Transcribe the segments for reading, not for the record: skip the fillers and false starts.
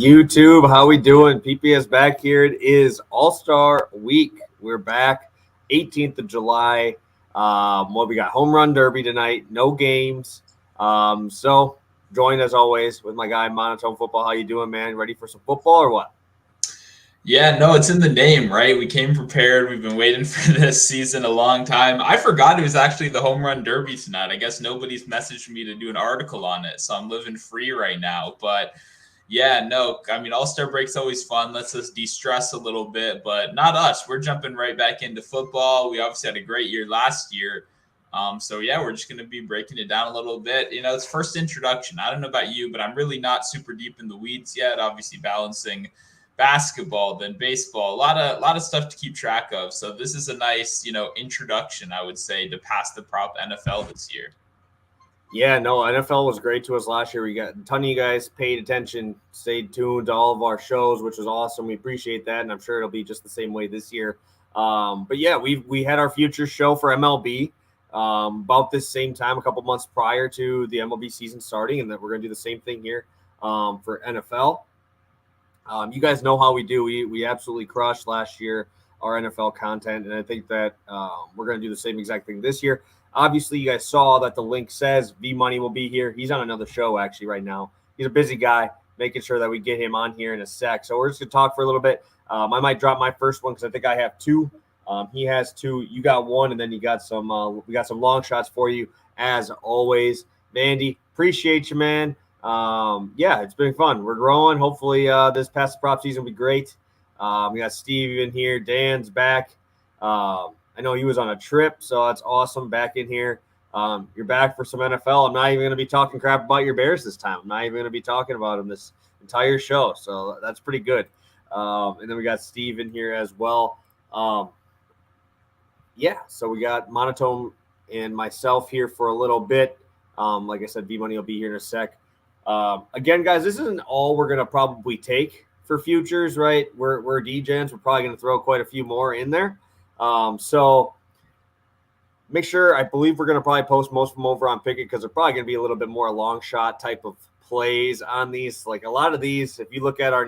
YouTube, how we doing? PPS back here. It is All-Star Week. We're back 18th of July. We got Home Run Derby tonight. No games. So joined as always with my guy Monotone Football. How you doing, man? Ready for some football or what? Yeah, no, it's in the name, right? We came prepared. We've been waiting for this season a long time. I forgot it was actually the Home Run Derby tonight. I guess nobody's messaged me to do an article on it, so I'm living free right now. But yeah, no, I mean, All-Star break's always fun. Lets us de-stress a little bit, but not us. We're jumping right back into football. We obviously had a great year last year. So yeah, we're just going to be breaking it down a little bit. You know, it's first introduction. I don't know about you, but I'm really not super deep in the weeds yet. Obviously balancing basketball, then baseball, a lot of stuff to keep track of. So this is a nice, introduction, I would say, to pass the prop NFL this year. Yeah, no, NFL was great to us last year. We got a ton of you guys paid attention, stayed tuned to all of our shows, which was awesome. We appreciate that, and I'm sure it'll be just the same way this year. But yeah, we had our future show for MLB about this same time, a couple months prior to the MLB season starting, and that we're going to do the same thing here for NFL. You guys know how we do. We absolutely crushed last year our NFL content, and I think that we're going to do the same exact thing this year. Obviously, you guys saw that the link says VMoney will be here. He's on another show actually right now. He's a busy guy, making sure that we get him on here in a sec. So we're just going to talk for a little bit. I might drop my first one because I think I have two. He has two. You got one, and then you got some. We got some long shots for you as always. Vandy, appreciate you, man. Yeah, it's been fun. We're growing. Hopefully, this past prop season will be great. We got Steve in here. Dan's back. I know he was on a trip, so that's awesome. Back in here. You're back for some NFL. I'm not even going to be talking crap about your Bears this time. I'm not even going to be talking about them this entire show, so that's pretty good. And then we got Steve in here as well. Yeah, so we got Monotone and myself here for a little bit. Like I said, V-Money will be here in a sec. Again, guys, this isn't all we're going to probably take for futures, right? We're D-Gens. We're probably going to throw quite a few more in there. So make sure, I believe we're going to probably post most of them over on Pikkit because they're probably going to be a little bit more long shot type of plays on these. Like a lot of these, if you look at our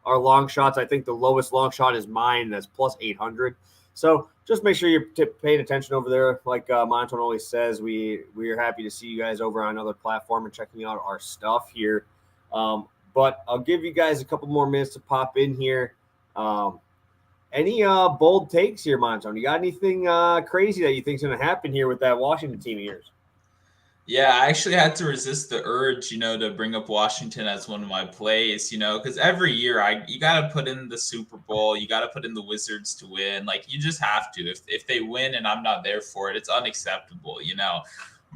long shots, I think the lowest long shot is mine. That's plus 800. So just make sure you're paying attention over there. Like Monotone always says, we are happy to see you guys over on another platform and checking out our stuff here. But I'll give you guys a couple more minutes to pop in here. Any bold takes here, Monotone? You got anything crazy that you think is going to happen here with that Washington team of yours? Yeah, I actually had to resist the urge, to bring up Washington as one of my plays, because every year you got to put in the Super Bowl, you got to put in the Wizards to win. Like, you just have to. If they win and I'm not there for it, it's unacceptable,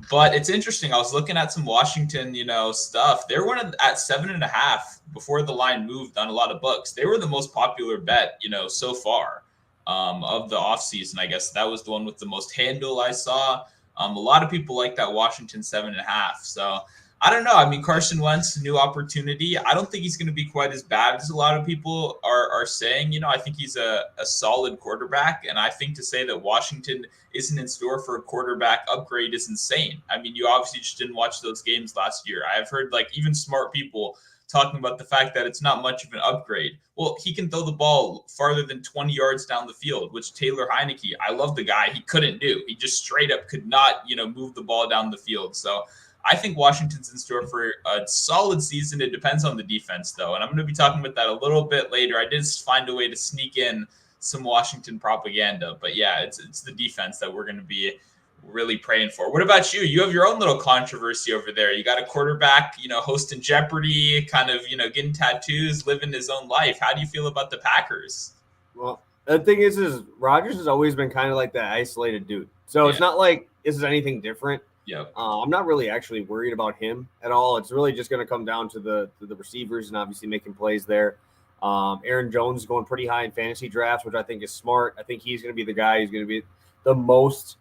But it's interesting. I was looking at some Washington, stuff. They were at 7.5 before the line moved on a lot of books. They were the most popular bet, so far of the offseason. I guess that was the one with the most handle I saw. A lot of people like that Washington 7.5. So I don't know. I mean, Carson Wentz, new opportunity. I don't think he's going to be quite as bad as a lot of people are saying. I think he's a solid quarterback. And I think to say that Washington isn't in store for a quarterback upgrade is insane. I mean, you obviously just didn't watch those games last year. I've heard even smart people talking about the fact that it's not much of an upgrade. Well, he can throw the ball farther than 20 yards down the field, which Taylor Heineke, I love the guy, he couldn't do. He just straight up could not, move the ball down the field. So I think Washington's in store for a solid season. It depends on the defense, though. And I'm going to be talking about that a little bit later. I did find a way to sneak in some Washington propaganda. But yeah, it's the defense that we're going to be really praying for. What about you? You have your own little controversy over there. You got a quarterback, hosting Jeopardy, kind of, getting tattoos, living his own life. How do you feel about the Packers? Well, the thing is Rodgers has always been kind of like that isolated dude. So It's not like this is anything different. Yep. I'm not really actually worried about him at all. It's really just going to come down to the receivers and obviously making plays there. Aaron Jones is going pretty high in fantasy drafts, which I think is smart. I think he's going to be the guy who's going to be the most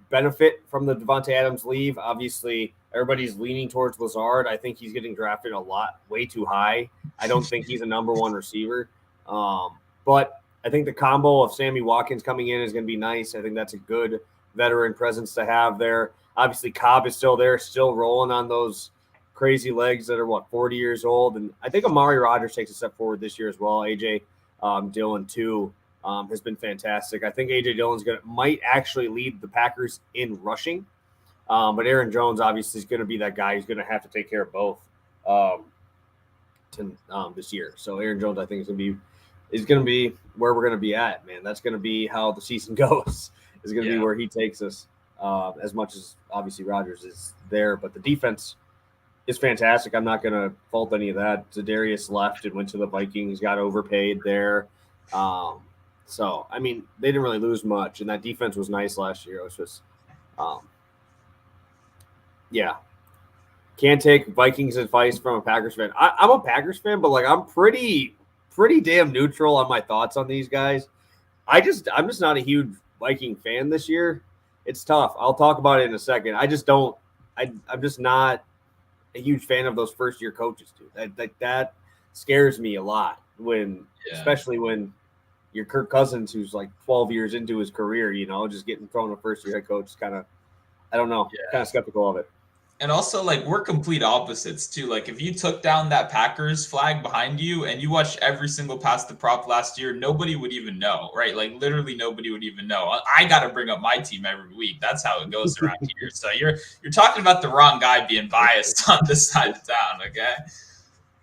benefit from the Devontae Adams leave. Obviously, everybody's leaning towards Lazard. I think he's getting drafted way too high. I don't think he's a number one receiver. But I think the combo of Sammy Watkins coming in is going to be nice. I think that's a good veteran presence to have there. Obviously, Cobb is still there, still rolling on those crazy legs that are 40 years old. And I think Amari Rodgers takes a step forward this year as well. AJ Dillon too has been fantastic. I think AJ Dillon's might actually lead the Packers in rushing. But Aaron Jones obviously is going to be that guy who's going to have to take care of both this year. So Aaron Jones, I think, is going to be where we're going to be at, man. That's going to be how the season goes. Is going to be where he takes us. As much as obviously Rodgers is there, but the defense is fantastic. I'm not going to fault any of that. Za'Darius left and went to the Vikings, got overpaid there. So I mean, they didn't really lose much, and that defense was nice last year. It was just, can't take Vikings advice from a Packers fan. I'm a Packers fan, but like I'm pretty damn neutral on my thoughts on these guys. I'm just not a huge Viking fan this year. It's tough. I'll talk about it in a second. I'm just not a huge fan of those first year coaches, dude. That scares me a lot especially when you're Kirk Cousins, who's like 12 years into his career, just getting thrown a first year head coach is kind of, I don't know, kind of skeptical of it. And also, like, we're complete opposites, too. Like, if you took down that Packers flag behind you and you watched every single pass to prop last year, nobody would even know, right? Like, literally nobody would even know. I got to bring up my team every week. That's how it goes around here. So you're talking about the wrong guy being biased on this side of town, okay?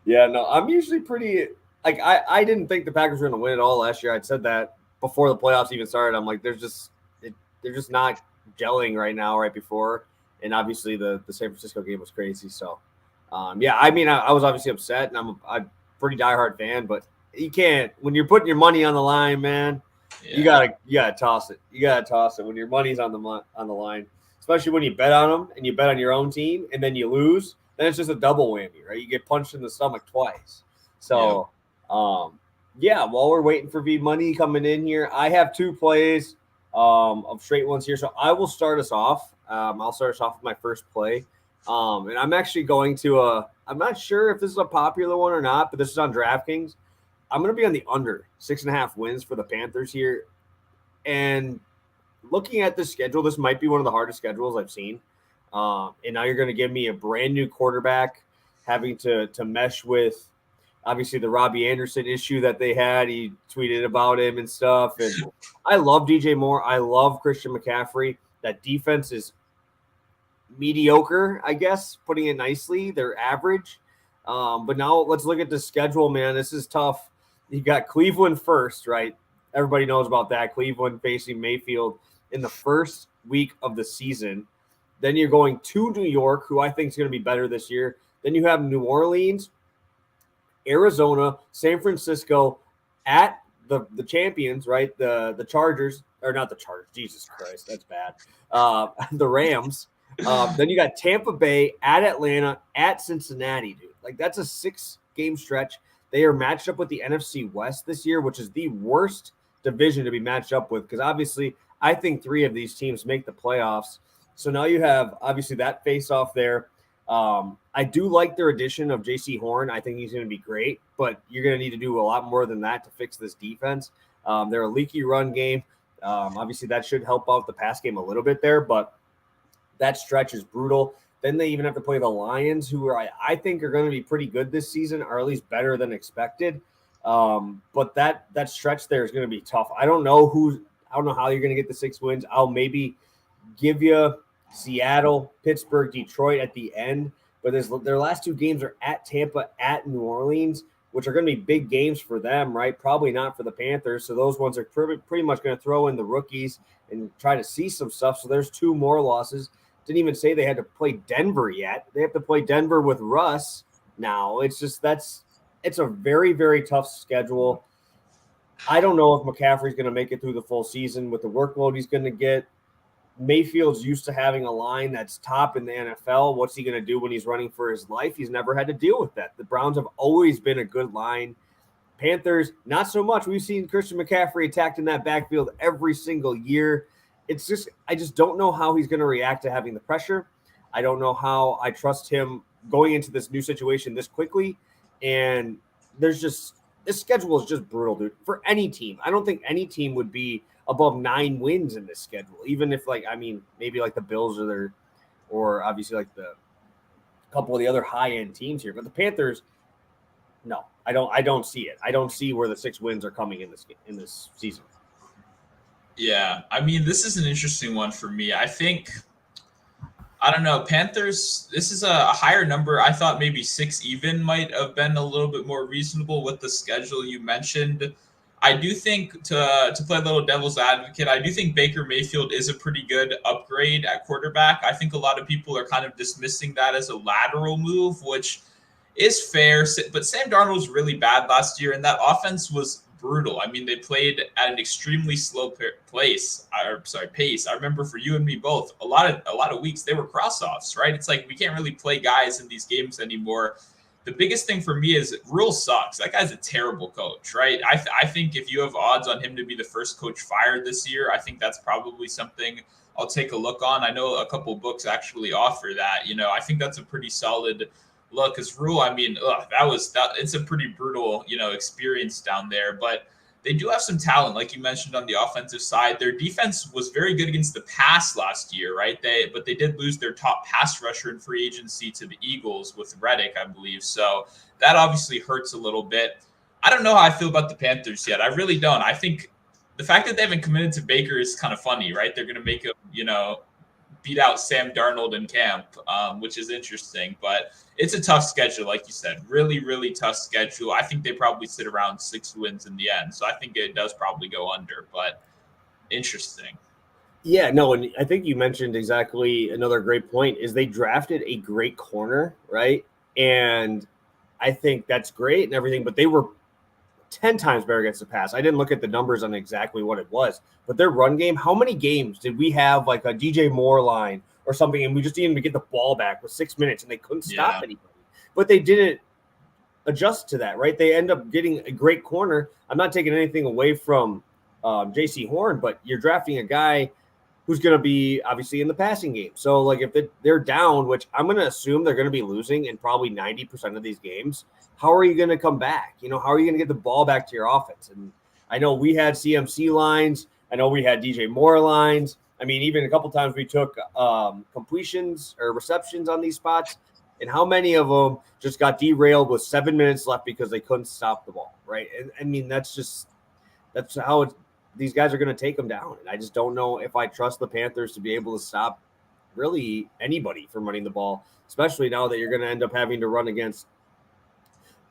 Yeah, no, I'm usually pretty – like, I didn't think the Packers were going to win it all last year. I'd said that before the playoffs even started. I'm like, they're just not gelling right now right before. And obviously the San Francisco game was crazy. So, I mean, I was obviously upset, and I'm a pretty diehard fan. But you can't when you're putting your money on the line, man. Yeah. You gotta toss it. You gotta toss it when your money's on the line, especially when you bet on them and you bet on your own team, and then you lose. Then it's just a double whammy, right? You get punched in the stomach twice. So, while we're waiting for VMoney coming in here, I have 2 plays of straight ones here. So I will start us off. I'll start us off with my first play. And I'm actually going to I'm not sure if this is a popular one or not, but this is on DraftKings. I'm going to be on the under 6.5 wins for the Panthers here. And looking at the schedule, this might be one of the hardest schedules I've seen. And now you're going to give me a brand new quarterback having to mesh with obviously the Robbie Anderson issue that they had. He tweeted about him and stuff. And I love DJ Moore. I love Christian McCaffrey. That defense is mediocre, I guess, putting it nicely. They're average. But now let's look at the schedule, man. This is tough. You got Cleveland first, right? Everybody knows about that. Cleveland facing Mayfield in the first week of the season. Then you're going to New York, who I think is going to be better this year. Then you have New Orleans, Arizona, San Francisco, at the champions, right? The Chargers, or not the Chargers. Jesus Christ, that's bad. The Rams. Then you got Tampa Bay, at Atlanta, at Cincinnati, dude. Like, that's a 6-game stretch. They are matched up with the NFC West this year, which is the worst division to be matched up with, because obviously I think 3 of these teams make the playoffs. So now you have obviously that face-off there. I do like their addition of J.C. Horn. I think he's going to be great, but you're going to need to do a lot more than that to fix this defense. They're a leaky run game. Obviously, that should help out the pass game a little bit there, but that stretch is brutal. Then they even have to play the Lions, who I think are going to be pretty good this season, or at least better than expected. But that stretch there is going to be tough. I don't know how you're going to get the 6 wins. I'll maybe give you Seattle, Pittsburgh, Detroit at the end, but their last 2 games are at Tampa, at New Orleans, which are going to be big games for them, right? Probably not for the Panthers. So those ones are pretty much going to throw in the rookies and try to see some stuff. So there's 2 more losses. Didn't even say they had to play Denver yet. They have to play Denver with Russ now. It's a very, very tough schedule. I don't know if McCaffrey's going to make it through the full season with the workload he's going to get. Mayfield's used to having a line that's top in the NFL. What's he going to do when he's running for his life? He's never had to deal with that. The Browns have always been a good line. Panthers, not so much. We've seen Christian McCaffrey attacked in that backfield every single year. I just don't know how he's going to react to having the pressure. I don't know how I trust him going into this new situation this quickly. And this schedule is just brutal, dude, for any team. I don't think any team would be above 9 wins in this schedule, even if maybe like the Bills or obviously like the a couple of the other high-end teams here. But the Panthers, no, I don't see it. I don't see where the 6 wins are coming in this season. Yeah, I mean, this is an interesting one for me. I don't know. Panthers, this is a higher number. I thought maybe 6 even might have been a little bit more reasonable with the schedule you mentioned. I do think to play a little devil's advocate, I do think Baker Mayfield is a pretty good upgrade at quarterback. I think a lot of people are kind of dismissing that as a lateral move, which is fair. But Sam Darnold was really bad last year, and that offense was brutal. I mean, they played at an extremely slow pace. I remember for you and me both, a lot of weeks they were cross-offs, right? It's like we can't really play guys in these games anymore. The biggest thing for me is Rule sucks. That guy's a terrible coach, right? I think if you have odds on him to be the first coach fired this year, I think that's probably something I'll take a look on. I know a couple books actually offer that. I think that's a pretty solid look. Because Rule, I mean, it's a pretty brutal, experience down there. But they do have some talent, like you mentioned, on the offensive side. Their defense was very good against the pass last year, right? But they did lose their top pass rusher in free agency to the Eagles with Reddick, I believe. So that obviously hurts a little bit. I don't know how I feel about the Panthers yet. I really don't. I think the fact that they haven't committed to Baker is kind of funny, right? They're going to make him, beat out Sam Darnold in camp, which is interesting. But it's a tough schedule, like you said. Really, really tough schedule. I think they probably sit around 6 wins in the end. So I think it does probably go under, but interesting. Yeah, no, and I think you mentioned exactly another great point is they drafted a great corner, right? And I think that's great and everything, but they were 10 times better against the pass. I didn't look at the numbers on exactly what it was, but their run game, how many games did we have like a DJ Moore line or something, and we just didn't even get the ball back with 6 minutes and they couldn't stop anybody? But they didn't adjust to that, right? They end up getting a great corner. I'm not taking anything away from J.C. Horn, but you're drafting a guy who's going to be obviously in the passing game. So like if they're down, which I'm going to assume they're going to be losing in probably 90% of these games, how are you going to come back? How are you going to get the ball back to your offense? And I know we had CMC lines. I know we had DJ Moore lines. I mean, even a couple times we took completions or receptions on these spots. And how many of them just got derailed with 7 minutes left because they couldn't stop the ball, right? And I mean, that's how these guys are going to take them down. And I just don't know if I trust the Panthers to be able to stop really anybody from running the ball, especially now that you're going to end up having to run against,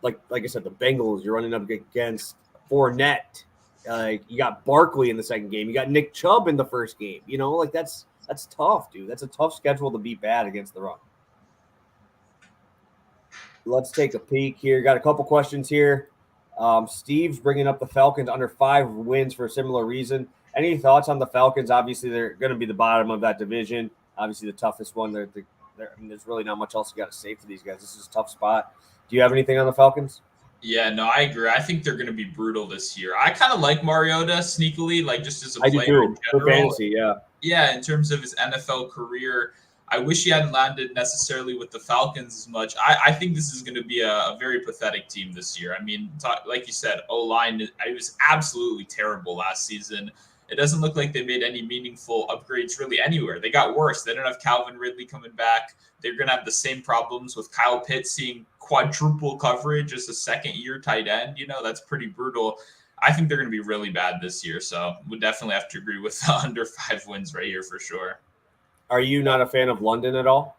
like I said, the Bengals. You're running up against Fournette. You got Barkley in the second game. You got Nick Chubb in the first game. That's tough, dude. That's a tough schedule to be bad against the run. Let's take a peek here. Got a couple questions here. Steve's bringing up the Falcons under 5 wins for a similar reason. Any thoughts on the Falcons? Obviously, they're going to be the bottom of that division. Obviously, the toughest one. I mean, there's really not much else you got to say for these guys. This is a tough spot. Do you have anything on the Falcons? Yeah, no, I agree. I think they're going to be brutal this year. I kind of like Mariota sneakily, like just as a player in general. For fantasy, yeah. Yeah, in terms of his NFL career, I wish he hadn't landed necessarily with the Falcons as much. I think this is going to be a very pathetic team this year. I mean, like you said, O-line, it was absolutely terrible last season. It doesn't look like they made any meaningful upgrades really anywhere. They got worse. They don't have Calvin Ridley coming back. They're going to have the same problems with Kyle Pitts seeing quadruple coverage as a second-year tight end. That's pretty brutal. I think they're going to be really bad this year. So we'll definitely have to agree with the under 5 wins right here for sure. Are you not a fan of London at all?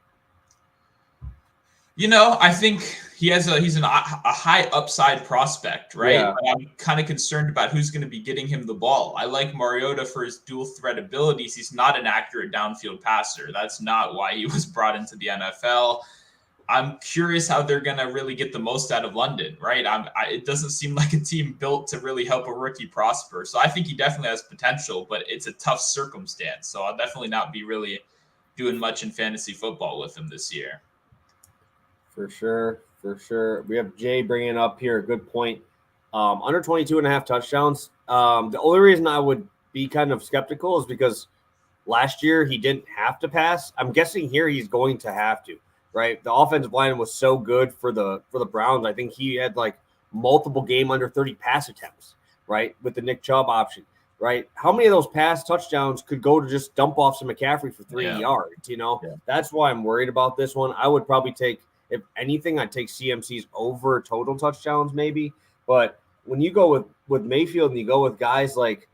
I think he's a high upside prospect, right? Yeah. But I'm kind of concerned about who's going to be getting him the ball. I like Mariota for his dual threat abilities. He's not an accurate downfield passer. That's not why he was brought into the NFL. I'm curious how they're going to really get the most out of London, right? It doesn't seem like a team built to really help a rookie prosper. So I think he definitely has potential, but it's a tough circumstance. So I'll definitely not be really doing much in fantasy football with him this year. For sure. We have Jay bringing up here a good point. Under 22.5 touchdowns. The only reason I would be kind of skeptical is because last year he didn't have to pass. I'm guessing here he's going to have to, right? The offensive line was so good for the Browns. I think he had like multiple game under 30 pass attempts, right? With the Nick Chubb option, right? How many of those pass touchdowns could go to just dump off some McCaffrey for 3 yards? Yeah. That's why I'm worried about this one. I would probably take if anything, I'd take CMC's over total touchdowns maybe. But when you go with Mayfield and you go with guys like,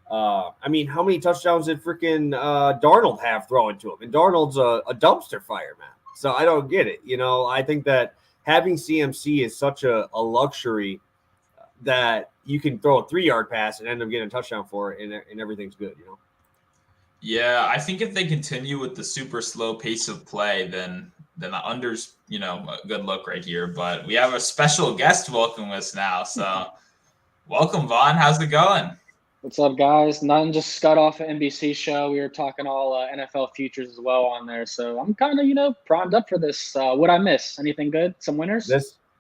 how many touchdowns did freaking Darnold have throwing to him? And Darnold's a dumpster fire, man. So I don't get it. I think that having CMC is such a luxury that you can throw a 3-yard pass and end up getting a touchdown for it, and everything's good, Yeah, I think if they continue with the super slow pace of play, then the under's, a good look right here. But we have a special guest welcome us now. So welcome, Vaughn. How's it going? What's up, guys? Nothing, just got off an NBC show. We were talking all NFL futures as well on there. So I'm kind of, primed up for this. What'd I miss? Anything good? Some winners?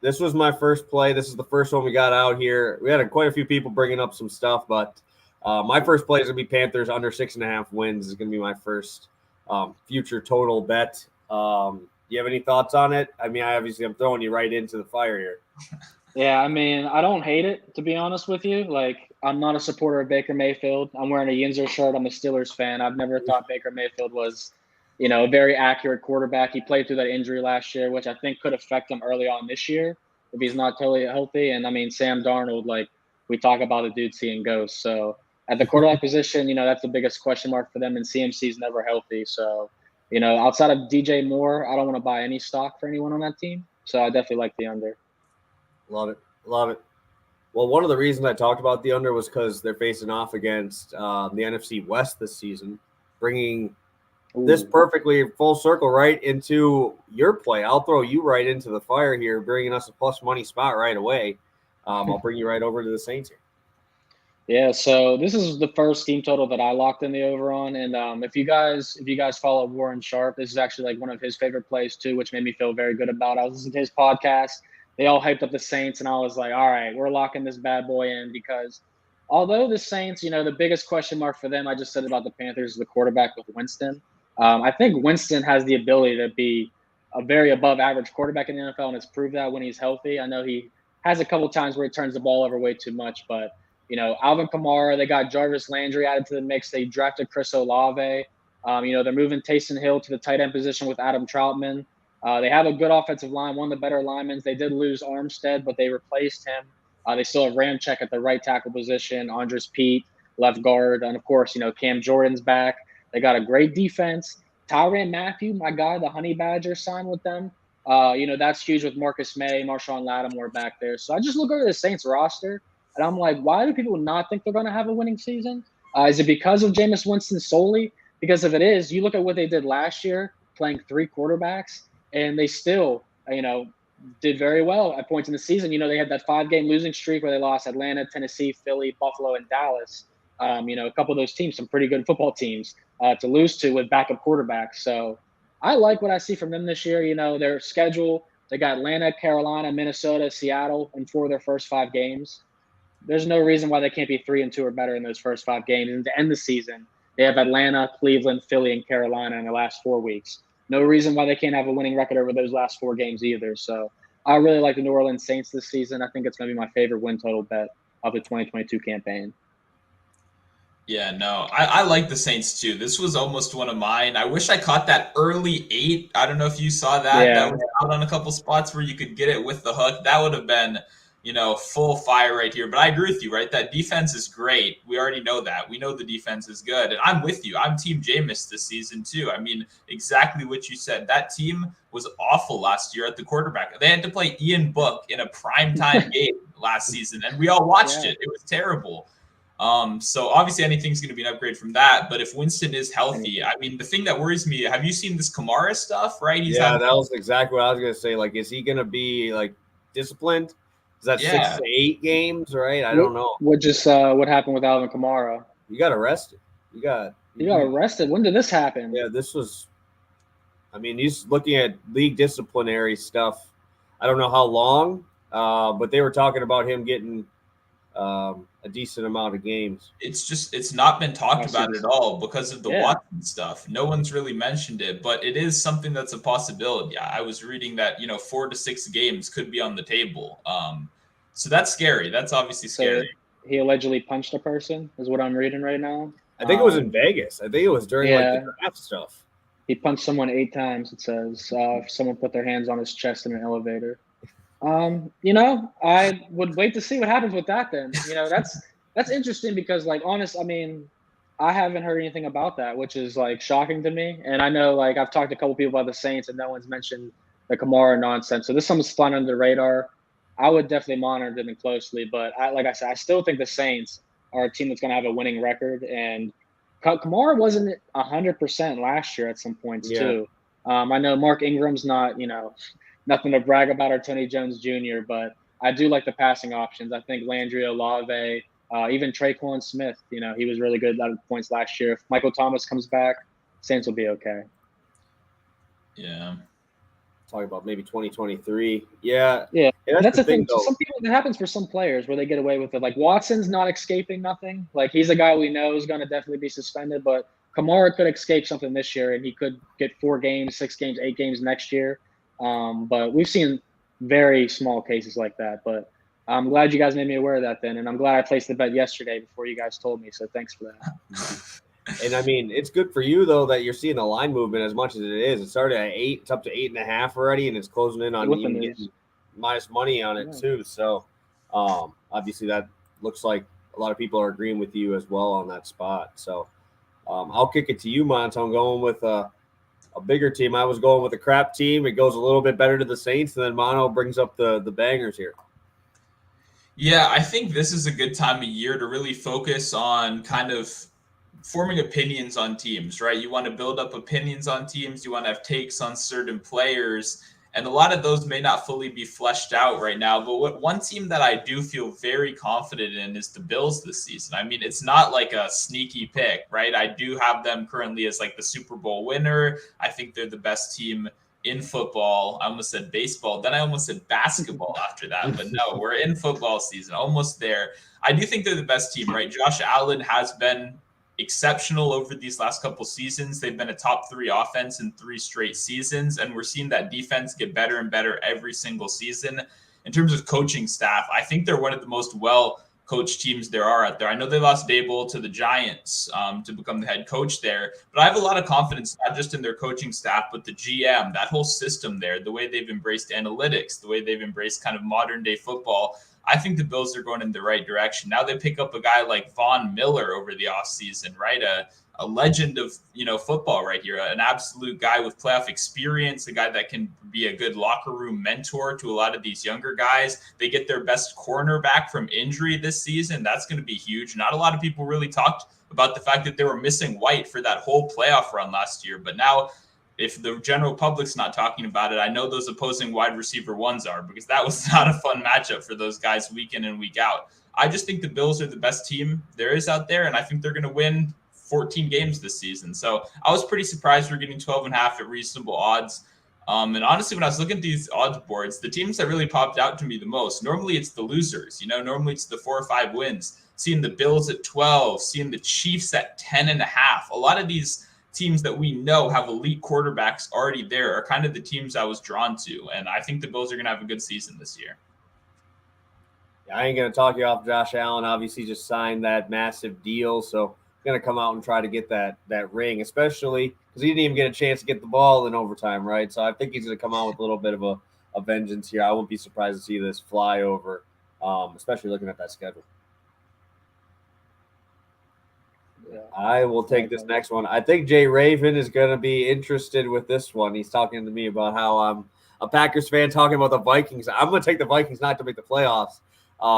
This was my first play. This is the first one we got out here. We had quite a few people bringing up some stuff, but my first play is going to be Panthers under 6.5 wins. Is going to be my first future total bet. You have any thoughts on it? I'm throwing you right into the fire here. Yeah, I don't hate it, to be honest with you. Like, I'm not a supporter of Baker Mayfield. I'm wearing a Yinzer shirt. I'm a Steelers fan. I've never thought Baker Mayfield was, a very accurate quarterback. He played through that injury last year, which I think could affect him early on this year if he's not totally healthy. And, Sam Darnold, like, we talk about the dude seeing ghosts. So at the quarterback position, that's the biggest question mark for them, and CMC's never healthy. So, outside of DJ Moore, I don't want to buy any stock for anyone on that team. So I definitely like the under. Love it. Well, one of the reasons I talked about the under was because they're facing off against the NFC West this season, bringing this perfectly full circle right into your play. I'll throw you right into the fire here, bringing us a plus money spot right away. I'll bring you right over to the Saints here. Yeah, so this is the first team total that I locked in the over on, and if you guys follow Warren Sharp, this is actually like one of his favorite plays too, which made me feel very good about. I was listening to his podcast. They all hyped up the Saints, and I was like, all right, we're locking this bad boy in, because although the Saints, the biggest question mark for them, I just said about the Panthers, is the quarterback with Winston. I think Winston has the ability to be a very above average quarterback in the NFL, and has proved that when he's healthy. I know he has a couple times where he turns the ball over way too much, but Alvin Kamara, they got Jarvis Landry added to the mix. They drafted Chris Olave. They're moving Taysom Hill to the tight end position with Adam Troutman. They have a good offensive line, one of the better linemen. They did lose Armstead, but they replaced him. They still have Ramczyk at the right tackle position, Andres Pete, left guard, and of course, Cam Jordan's back. They got a great defense. Tyrann Mathieu, my guy, the Honey Badger, signed with them. That's huge with Marcus May, Marshawn Lattimore back there. So I just look over the Saints roster, and I'm like, why do people not think they're going to have a winning season? Is it because of Jameis Winston solely? Because if it is, you look at what they did last year, playing 3 quarterbacks, and they still, did very well at points in the season. They had that 5-game losing streak where they lost Atlanta, Tennessee, Philly, Buffalo, and Dallas. A couple of those teams, some pretty good football teams to lose to with backup quarterbacks. So I like what I see from them this year. Their schedule, they got Atlanta, Carolina, Minnesota, Seattle in 4 of their first 5 games. There's no reason why they can't be 3-2 or better in those first 5 games. And to end the season, they have Atlanta, Cleveland, Philly, and Carolina in the last 4 weeks. No reason why they can't have a winning record over those last 4 games either. So I really like the New Orleans Saints this season. I think it's going to be my favorite win total bet of the 2022 campaign. Yeah, no, I like the Saints too. This was almost one of mine. I wish I caught that early 8. I don't know if you saw that. Yeah. That was out on a couple spots where you could get it with the hook. That would have been, full fire right here. But I agree with you, right? That defense is great. We already know that. We know the defense is good. And I'm with you. I'm Team Jameis this season too. Exactly what you said. That team was awful last year at the quarterback. They had to play Ian Book in a primetime game last season, and we all watched it. It was terrible. So obviously anything's going to be an upgrade from that. But if Winston is healthy, the thing that worries me, have you seen this Kamara stuff, right? That was exactly what I was going to say. Like, is he going to be disciplined? Is that 6 to 8 games, right? I don't know. What happened with Alvin Kamara? You got arrested. You got arrested? When did this happen? Yeah, this was he's looking at league disciplinary stuff. I don't know how long, but they were talking about him getting a decent amount of games. It's not been talked about at all because of the Watson stuff. No one's really mentioned it, but it is something that's a possibility. I was reading that 4 to 6 games could be on the table. So that's scary. That's obviously scary. He allegedly punched a person, is what I'm reading right now. I think it was in Vegas. I think it was during the draft stuff. He punched someone 8 times, it says. Someone put their hands on his chest in an elevator. I would wait to see what happens with that then. That's interesting because, I haven't heard anything about that, which is, shocking to me. And I know, I've talked to a couple people about the Saints, and no one's mentioned the Kamara nonsense. So this is something that's flying under the radar. I would definitely monitor them closely. But, like I said, I still think the Saints are a team that's going to have a winning record. And Kamara wasn't 100% last year at some points, too. I know Mark Ingram's not, nothing to brag about, or Tony Jones Jr., but I do like the passing options. I think Landry, Olave, even Traquan Smith, he was really good at points last year. If Michael Thomas comes back, Saints will be okay. Yeah. Talking about maybe 2023. Yeah. That's the thing. Some people, it happens for some players where they get away with it. Like Watson's not escaping nothing. Like he's a guy we know is going to definitely be suspended, but Kamara could escape something this year, and he could get 4 games, 6 games, 8 games next year. But we've seen very small cases like that. But I'm glad you guys made me aware of that then, and I'm glad I placed the bet yesterday before you guys told me. So thanks for that. And I mean, it's good for you though that you're seeing the line movement as much as it is. It started at 8, it's up to 8.5 already, and it's closing in on even getting minus money on it too. So obviously that looks like a lot of people are agreeing with you as well on that spot. So I'll kick it to you, Monotone, going with a bigger team. I was going with a crap team. It goes a little bit better to the Saints, and then Mono brings up the bangers here. Yeah, I think this is a good time of year to really focus on kind of forming opinions on teams, right? You want to build up opinions on teams. You want to have takes on certain players. And a lot of those may not fully be fleshed out right now. But one team that I do feel very confident in is the Bills this season. I mean, it's not like a sneaky pick, right? I do have them currently as like the Super Bowl winner. I think they're the best team in football. I almost said baseball. Then I almost said basketball after that. But no, we're in football season, almost there. I do think they're the best team, right? Josh Allen has been exceptional over these last couple seasons. They've been a top 3 offense in 3 straight seasons, and we're seeing that defense get better and better every single season. In terms of coaching staff, I think they're one of the most well-coached teams there are out there. I know they lost Dable to the Giants to become the head coach there, but I have a lot of confidence not just in their coaching staff, but the GM, that whole system there, the way they've embraced analytics, the way they've embraced kind of modern-day football. I think the Bills are going in the right direction. Now they pick up a guy like Vaughn Miller over the offseason, right? A legend of, football right here, an absolute guy with playoff experience, a guy that can be a good locker room mentor to a lot of these younger guys. They get their best cornerback from injury this season. That's going to be huge. Not a lot of people really talked about the fact that they were missing White for that whole playoff run last year. But now, if the general public's not talking about it, I know those opposing wide receiver ones are, because that was not a fun matchup for those guys week in and week out. I just think the Bills are the best team there is out there, and I think they're going to win 14 games this season. So I was pretty surprised we're getting 12.5 at reasonable odds. And honestly, when I was looking at these odds boards, the teams that really popped out to me the most, normally it's the losers. Normally it's the 4 or 5 wins. Seeing the Bills at 12, seeing the Chiefs at 10.5. A lot of these teams that we know have elite quarterbacks already there are kind of the teams I was drawn to. And I think the Bills are going to have a good season this year. Yeah, I ain't going to talk you off Josh Allen. Obviously just signed that massive deal. So I'm going to come out and try to get that ring, especially because he didn't even get a chance to get the ball in overtime, right? So I think he's going to come out with a little bit of a vengeance here. I wouldn't be surprised to see this fly over, especially looking at that schedule. Yeah. I will take this next one. I think Jay Raven is going to be interested with this one. He's talking to me about how I'm a Packers fan talking about the Vikings. I'm going to take the Vikings not to make the playoffs.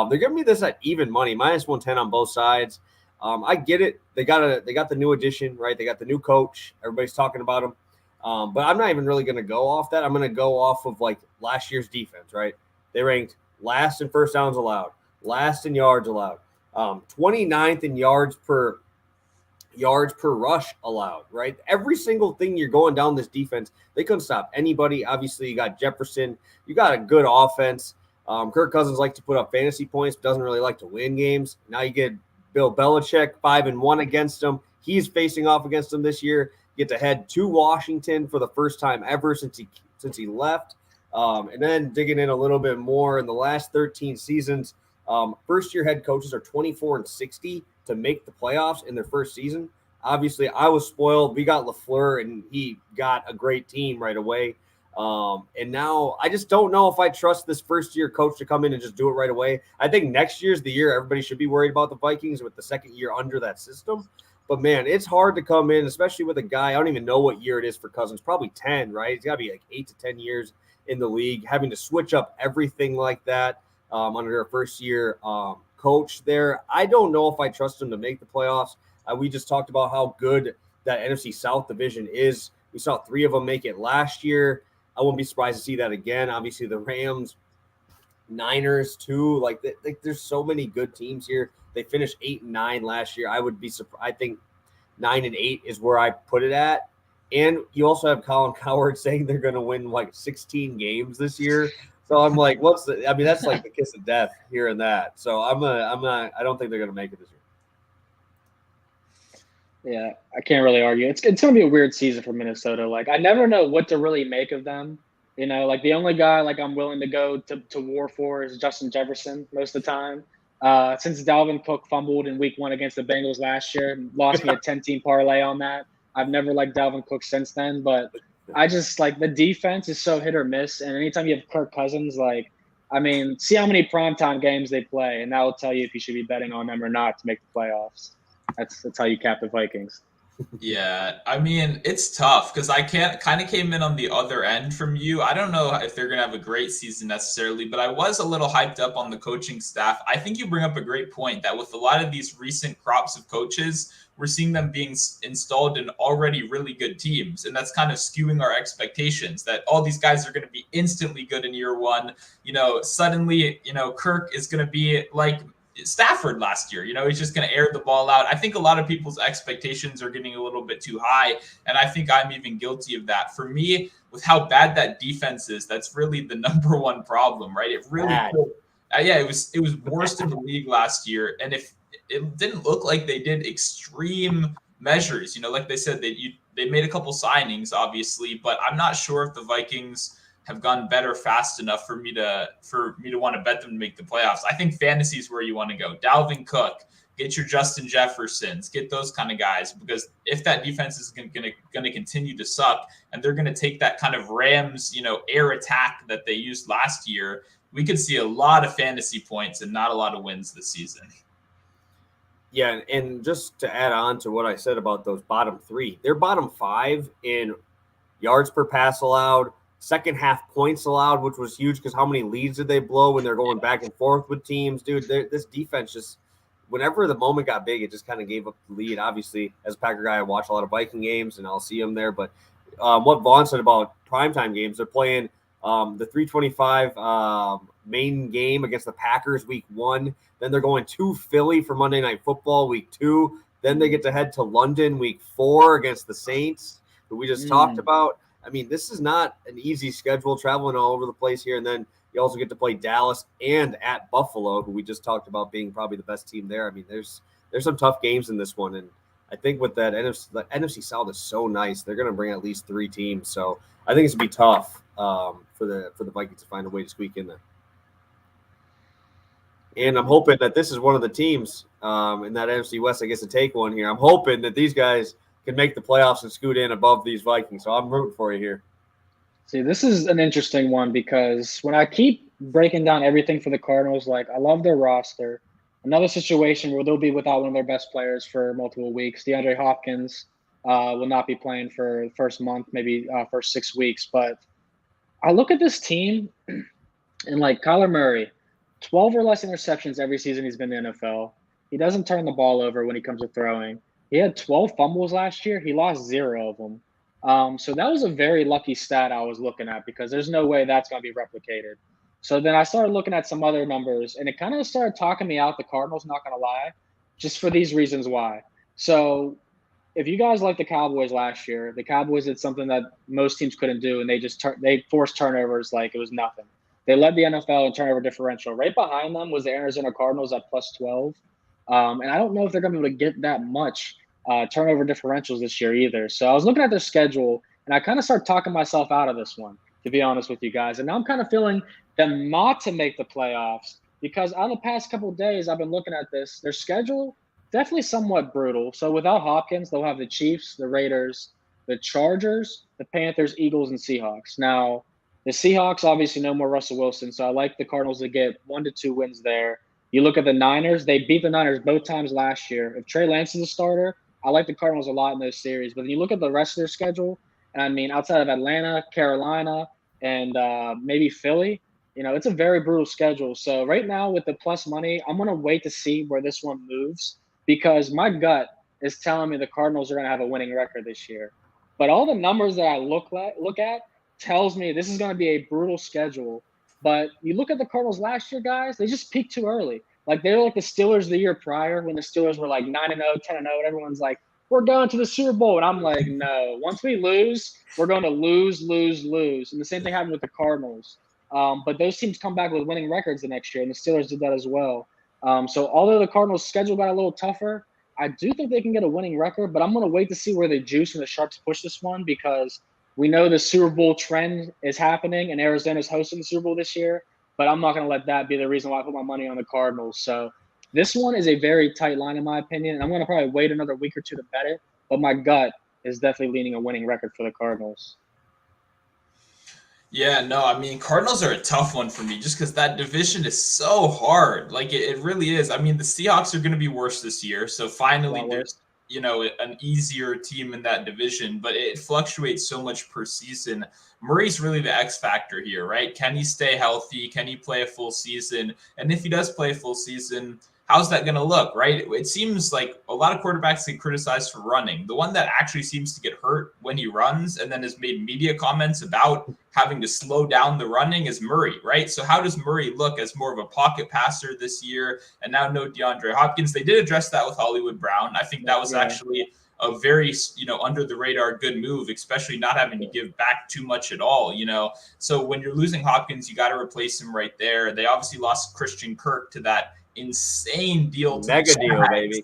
They're giving me this at even money, minus 110 on both sides. I get it. They got the new addition, right? They got the new coach. Everybody's talking about him. But I'm not even really going to go off that. I'm going to go off of like last year's defense, right? They ranked last in first downs allowed, last in yards allowed, 29th in yards per rush allowed, right? Every single thing you're going down this defense, they couldn't stop anybody. Obviously, you got Jefferson. You got a good offense. Kirk Cousins likes to put up fantasy points, but doesn't really like to win games. Now you get Bill Belichick 5-1 against him. He's facing off against them this year. Get to head to Washington for the first time ever since he left. And then digging in a little bit more in the last 13 seasons, first-year head coaches are 24-60 to make the playoffs in their first season. obviously I was spoiled. We got LaFleur, and he got a great team right away. And now I just don't know if I trust this first-year coach to come in and just do it right away. I think next year's the year everybody should be worried about the Vikings with the second year under that system. But, man, it's hard to come in, especially with a guy. I don't even know what year it is for Cousins. Probably 10, right? He's got to be like 8 to 10 years in the league, having to switch up everything like that under a first-year coach there. I don't know if I trust him to make the playoffs. We just talked about how good that NFC South division is. We saw 3 of them make it last year. I wouldn't be surprised to see that again. Obviously, the Rams, Niners too. Like there's so many good teams here. They finished 8-9 last year. I would be surprised. I think 9-8 is where I put it at. And you also have Colin Cowherd saying they're going to win like 16 games this year. So I'm like, that's like the kiss of death here and that. So I don't think they're going to make it this year. Yeah, I can't really argue. It's going to be a weird season for Minnesota. Like, I never know what to really make of them. You know, like the only guy like I'm willing to go to war for is Justin Jefferson most of the time. Since Dalvin Cook fumbled in week 1 against the Bengals last year, lost me a 10-team parlay on that. I've never liked Dalvin Cook since then, but I just like the defense is so hit or miss. And anytime you have Kirk Cousins, like, I mean, see how many primetime games they play, and that will tell you if you should be betting on them or not to make the playoffs. That's how you cap the Vikings. Yeah, I mean, it's tough because I kind of came in on the other end from you. I don't know if they're going to have a great season necessarily, but I was a little hyped up on the coaching staff. I think you bring up a great point that with a lot of these recent crops of coaches, we're seeing them being installed in already really good teams. And that's kind of skewing our expectations that all these guys are going to be instantly good in year 1. You know, suddenly, you know, Kirk is going to be like Stafford last year. You know, he's just going to air the ball out. I think a lot of people's expectations are getting a little bit too high, and I think I'm even guilty of that. For me, with how bad that defense is, that's really the number one problem, right? It really it was worst in the league last year, and if it didn't look like they did extreme measures, you know, like they said, they made a couple signings, obviously, but I'm not sure if the Vikings have gone better fast enough for me to want to bet them to make the playoffs. I think fantasy is where you want to go. Dalvin Cook, get your Justin Jeffersons, get those kind of guys, because if that defense is going to continue to suck and they're going to take that kind of Rams, you know, air attack that they used last year, we could see a lot of fantasy points and not a lot of wins this season. Yeah, and just to add on to what I said about those bottom 3, they're bottom 5 in yards per pass allowed, second half points allowed, which was huge because how many leads did they blow when they're going back and forth with teams? Dude, this defense just, whenever the moment got big, it just kind of gave up the lead. Obviously, as a Packer guy, I watch a lot of Viking games, and I'll see them there. But what Vaughn said about primetime games, they're playing the 325 main game against the Packers week 1. Then they're going to Philly for Monday Night Football week 2. Then they get to head to London week 4 against the Saints, who we just talked about. I mean, this is not an easy schedule, traveling all over the place here. And then you also get to play Dallas and at Buffalo, who we just talked about being probably the best team there. I mean, there's some tough games in this one. And I think with that, the NFC South is so nice. They're going to bring at least 3 teams. So I think it's going to be tough for the Vikings to find a way to squeak in there. And I'm hoping that this is one of the teams in that NFC West, I guess, to take one here. I'm hoping that these guys can make the playoffs and scoot in above these Vikings. So I'm rooting for you here. See, this is an interesting one because when I keep breaking down everything for the Cardinals, like I love their roster. Another situation where they'll be without one of their best players for multiple weeks. DeAndre Hopkins will not be playing for the first month, maybe first 6 weeks. But I look at this team and like Kyler Murray, 12 or less interceptions every season he's been in the NFL. He doesn't turn the ball over when he comes to throwing. He had 12 fumbles last year. He lost 0 of them. So that was a very lucky stat I was looking at because there's no way that's going to be replicated. So then I started looking at some other numbers, and it kind of started talking me out the Cardinals, not going to lie, just for these reasons why. So if you guys like the Cowboys last year, the Cowboys did something that most teams couldn't do, and they forced turnovers like it was nothing. They led the NFL in turnover differential. Right behind them was the Arizona Cardinals at plus 12. And I don't know if they're going to be able to get that much turnover differentials this year either. So I was looking at their schedule, and I kind of started talking myself out of this one, to be honest with you guys. And now I'm kind of feeling them not to make the playoffs because out of the past couple of days, I've been looking at this. Their schedule definitely somewhat brutal. So without Hopkins, they'll have the Chiefs, the Raiders, the Chargers, the Panthers, Eagles, and Seahawks. Now, the Seahawks obviously no more Russell Wilson, so I like the Cardinals to get 1 to 2 wins there. You look at the Niners; they beat the Niners both times last year. If Trey Lance is a starter, I like the Cardinals a lot in those series. But then you look at the rest of their schedule, and I mean, outside of Atlanta, Carolina, and maybe Philly, it's a very brutal schedule. So right now with the plus money, I'm going to wait to see where this one moves because my gut is telling me the Cardinals are going to have a winning record this year. But all the numbers that I look at tells me this is going to be a brutal schedule. But you look at the Cardinals last year, guys, they just peaked too early. Like they were like the Steelers the year prior when the Steelers were like 9-0, 10-0, and everyone's like, we're going to the Super Bowl. And I'm like, no, once we lose, we're going to lose. And the same thing happened with the Cardinals. But those teams come back with winning records the next year, and the Steelers did that as well. So although the Cardinals' schedule got a little tougher, I do think they can get a winning record, but I'm going to wait to see where the juice and the sharps push this one because we know the Super Bowl trend is happening, and Arizona's hosting the Super Bowl this year, but I'm not going to let that be the reason why I put my money on the Cardinals. So this one is a very tight line in my opinion, and I'm going to probably wait another week or two to bet it, but my gut is definitely leaning a winning record for the Cardinals. Yeah, no, I mean, Cardinals are a tough one for me just because that division is so hard. Like, it really is. I mean, the Seahawks are going to be worse this year. So finally, there's, an easier team in that division, but it fluctuates so much per season. Murray's really the X factor here, right? Can he stay healthy? Can he play a full season? And if he does play a full season, how's that going to look, right? It seems like a lot of quarterbacks get criticized for running. The one that actually seems to get hurt when he runs and then has made media comments about having to slow down the running is Murray, right? So how does Murray look as more of a pocket passer this year? And now no DeAndre Hopkins. They did address that with Hollywood Brown. I think that was actually a very, under the radar good move, especially not having to give back too much at all, So when you're losing Hopkins, you got to replace him right there. They obviously lost Christian Kirk to that insane deal to mega deal, baby.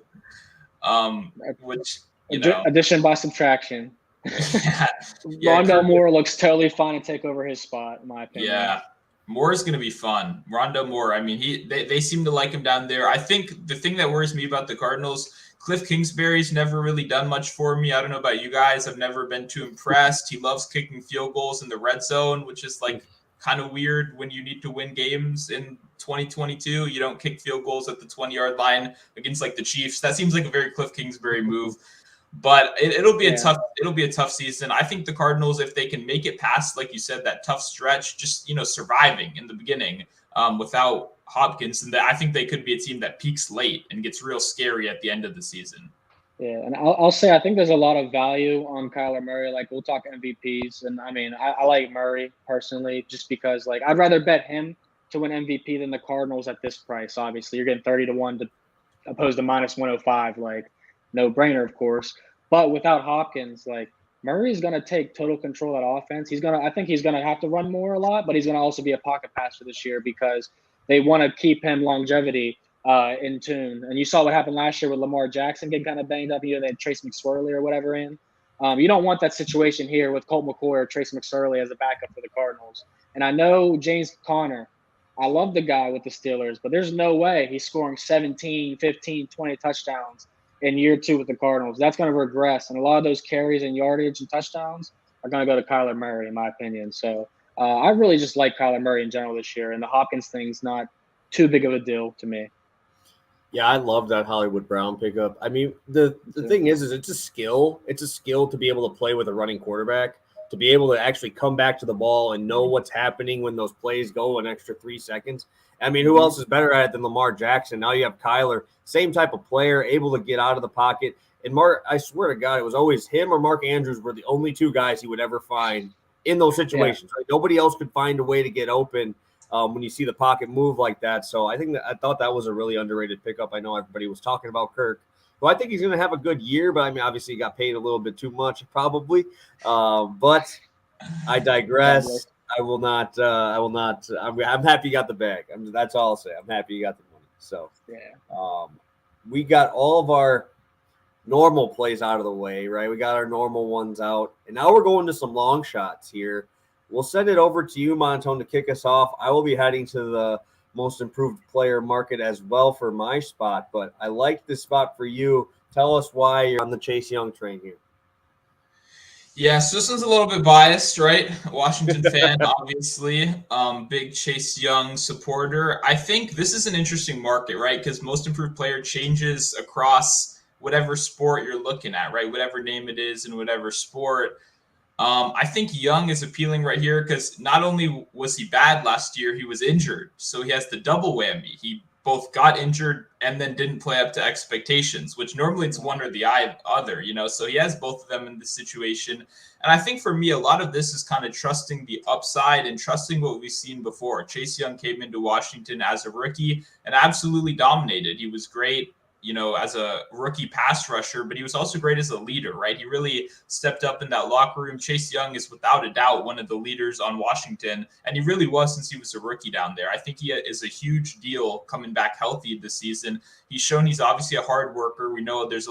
Which addition by subtraction. Rondell Moore looks totally fine to take over his spot, in my opinion. Yeah, Moore is going to be fun. Rondell Moore. I mean, they seem to like him down there. I think the thing that worries me about the Cardinals, Cliff Kingsbury's never really done much for me. I don't know about you guys. I've never been too impressed. He loves kicking field goals in the red zone, which is like kind of weird when you need to win games in 2022. You don't kick field goals at the 20-yard line against like the Chiefs. That seems like a very Cliff Kingsbury move. But it'll be a tough season. I think the Cardinals, if they can make it past, like you said, that tough stretch, just surviving in the beginning without Hopkins, and I think they could be a team that peaks late and gets real scary at the end of the season. Yeah, and I'll say I think there's a lot of value on Kyler Murray. Like we'll talk MVPs, and I mean I like Murray personally just because like I'd rather bet him to win MVP than the Cardinals at this price. Obviously, you're getting 30-1 to opposed to -105. Like no brainer, of course. But without Hopkins, like Murray's going to take total control of that offense. I think he's going to have to run more a lot, but he's going to also be a pocket passer this year because they want to keep him longevity in tune. And you saw what happened last year with Lamar Jackson getting kind of banged up. They had Trace McSorley or whatever in. You don't want that situation here with Colt McCoy or Trace McSorley as a backup for the Cardinals. And I know James Conner, I love the guy with the Steelers, but there's no way he's scoring 17, 15, 20 touchdowns in year 2 with the Cardinals. That's going to regress. And a lot of those carries and yardage and touchdowns are going to go to Kyler Murray, in my opinion. So I really just like Kyler Murray in general this year. And the Hopkins thing's not too big of a deal to me. Yeah, I love that Hollywood Brown pickup. I mean, the thing is it's a skill. It's a skill to be able to play with a running quarterback, to be able to actually come back to the ball and know what's happening when those plays go an extra 3 seconds. I mean, who else is better at it than Lamar Jackson? Now you have Kyler, same type of player, able to get out of the pocket. And Mark, I swear to God, it was always him or Mark Andrews were the only 2 guys he would ever find in those situations. Yeah. Right? Nobody else could find a way to get open when you see the pocket move like that. So I thought that was a really underrated pickup. I know everybody was talking about Kirk. Well, I think he's going to have a good year, but I mean, obviously he got paid a little bit too much probably. But I digress. I will not. I'm happy you got the bag. That's all I'll say. I'm happy you got the money. So, we got all of our normal plays out of the way, right? We got our normal ones out, and now we're going to some long shots here. We'll send it over to you, Monotone, to kick us off. I will be heading to the most improved player market as well for my spot, but I like this spot for you. Tell us why you're on the Chase Young train here. Yeah, so this one's a little bit biased, right? Washington fan, obviously. Big Chase Young supporter. I think this is an interesting market, right? Because most improved player changes across whatever sport you're looking at, right? Whatever name it is in whatever sport. I think Young is appealing right here because not only was he bad last year, he was injured. So he has the double whammy. He both got injured and then didn't play up to expectations, which normally it's one or the other, so he has both of them in this situation. And I think for me, a lot of this is kind of trusting the upside and trusting what we've seen before. Chase Young came into Washington as a rookie and absolutely dominated. He was great, as a rookie pass rusher, but he was also great as a leader, right? He really stepped up in that locker room. Chase Young is without a doubt one of the leaders on Washington, and he really was since he was a rookie down there. I think he is a huge deal coming back healthy this season. He's shown he's obviously a hard worker. We know there's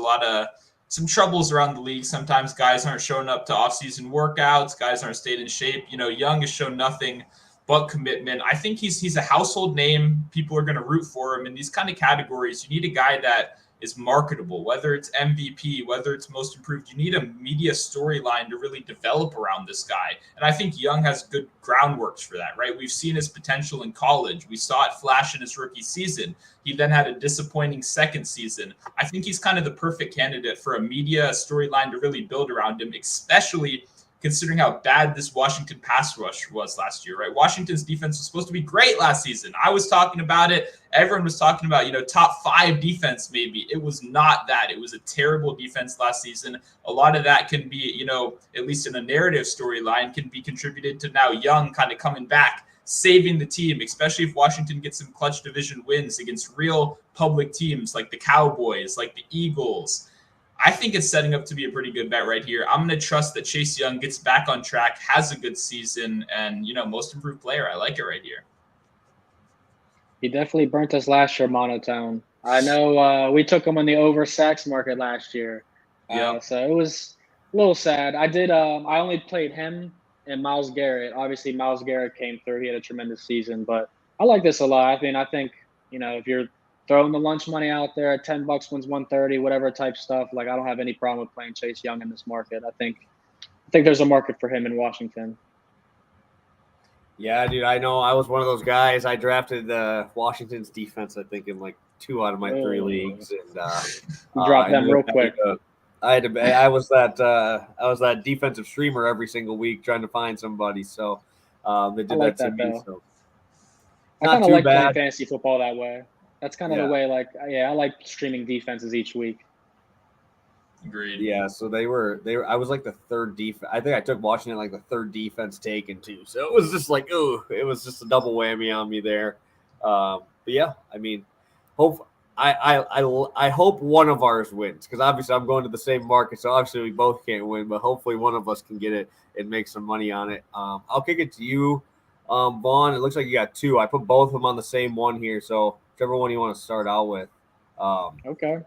some troubles around the league. Sometimes guys aren't showing up to offseason workouts. Guys aren't staying in shape. Young has shown nothing but commitment. I think he's a household name. People are going to root for him in these kind of categories. You need a guy that is marketable, whether it's MVP, whether it's most improved. You need a media storyline to really develop around this guy. And I think Young has good groundworks for that, right? We've seen his potential in college. We saw it flash in his rookie season. He then had a disappointing second season. I think he's kind of the perfect candidate for a media storyline to really build around him, especially considering how bad this Washington pass rush was last year, right? Washington's defense was supposed to be great last season. I was talking about it. Everyone was talking about, top 5 defense maybe. It was not that. It was a terrible defense last season. A lot of that can be, at least in a narrative storyline, can be contributed to now Young kind of coming back, saving the team, especially if Washington gets some clutch division wins against real public teams like the Cowboys, like the Eagles. I think it's setting up to be a pretty good bet right here. I'm going to trust that Chase Young gets back on track, has a good season, and, most improved player. I like it right here. He definitely burnt us last year, Monotone. I know we took him on the over sacks market last year. Yeah. So it was a little sad. I only played him and Myles Garrett. Obviously, Myles Garrett came through. He had a tremendous season, but I like this a lot. I think, if you're throwing the lunch money out there at $10 wins 130, whatever type stuff. Like, I don't have any problem with playing Chase Young in this market. I think there's a market for him in Washington. Yeah, dude, I know. I was one of those guys. I drafted Washington's defense, I think, in like 2 out of my 3 leagues, and dropped them real quick. I was that defensive streamer every single week trying to find somebody. So they did that to me. So I kind of like playing fantasy football that way. That's kind of the way, I like streaming defenses each week. Agreed. Yeah, so they were. I was like the 3rd defense. I think I took Washington like the 3rd defense taken too. So it was just like, it was just a double whammy on me there. But yeah, I mean, I hope one of ours wins, because obviously I'm going to the same market, so obviously we both can't win, but hopefully one of us can get it and make some money on it. I'll kick it to you, Vaughn. It looks like you got 2. I put both of them on the same one here, so whichever one you want to start out with. Okay.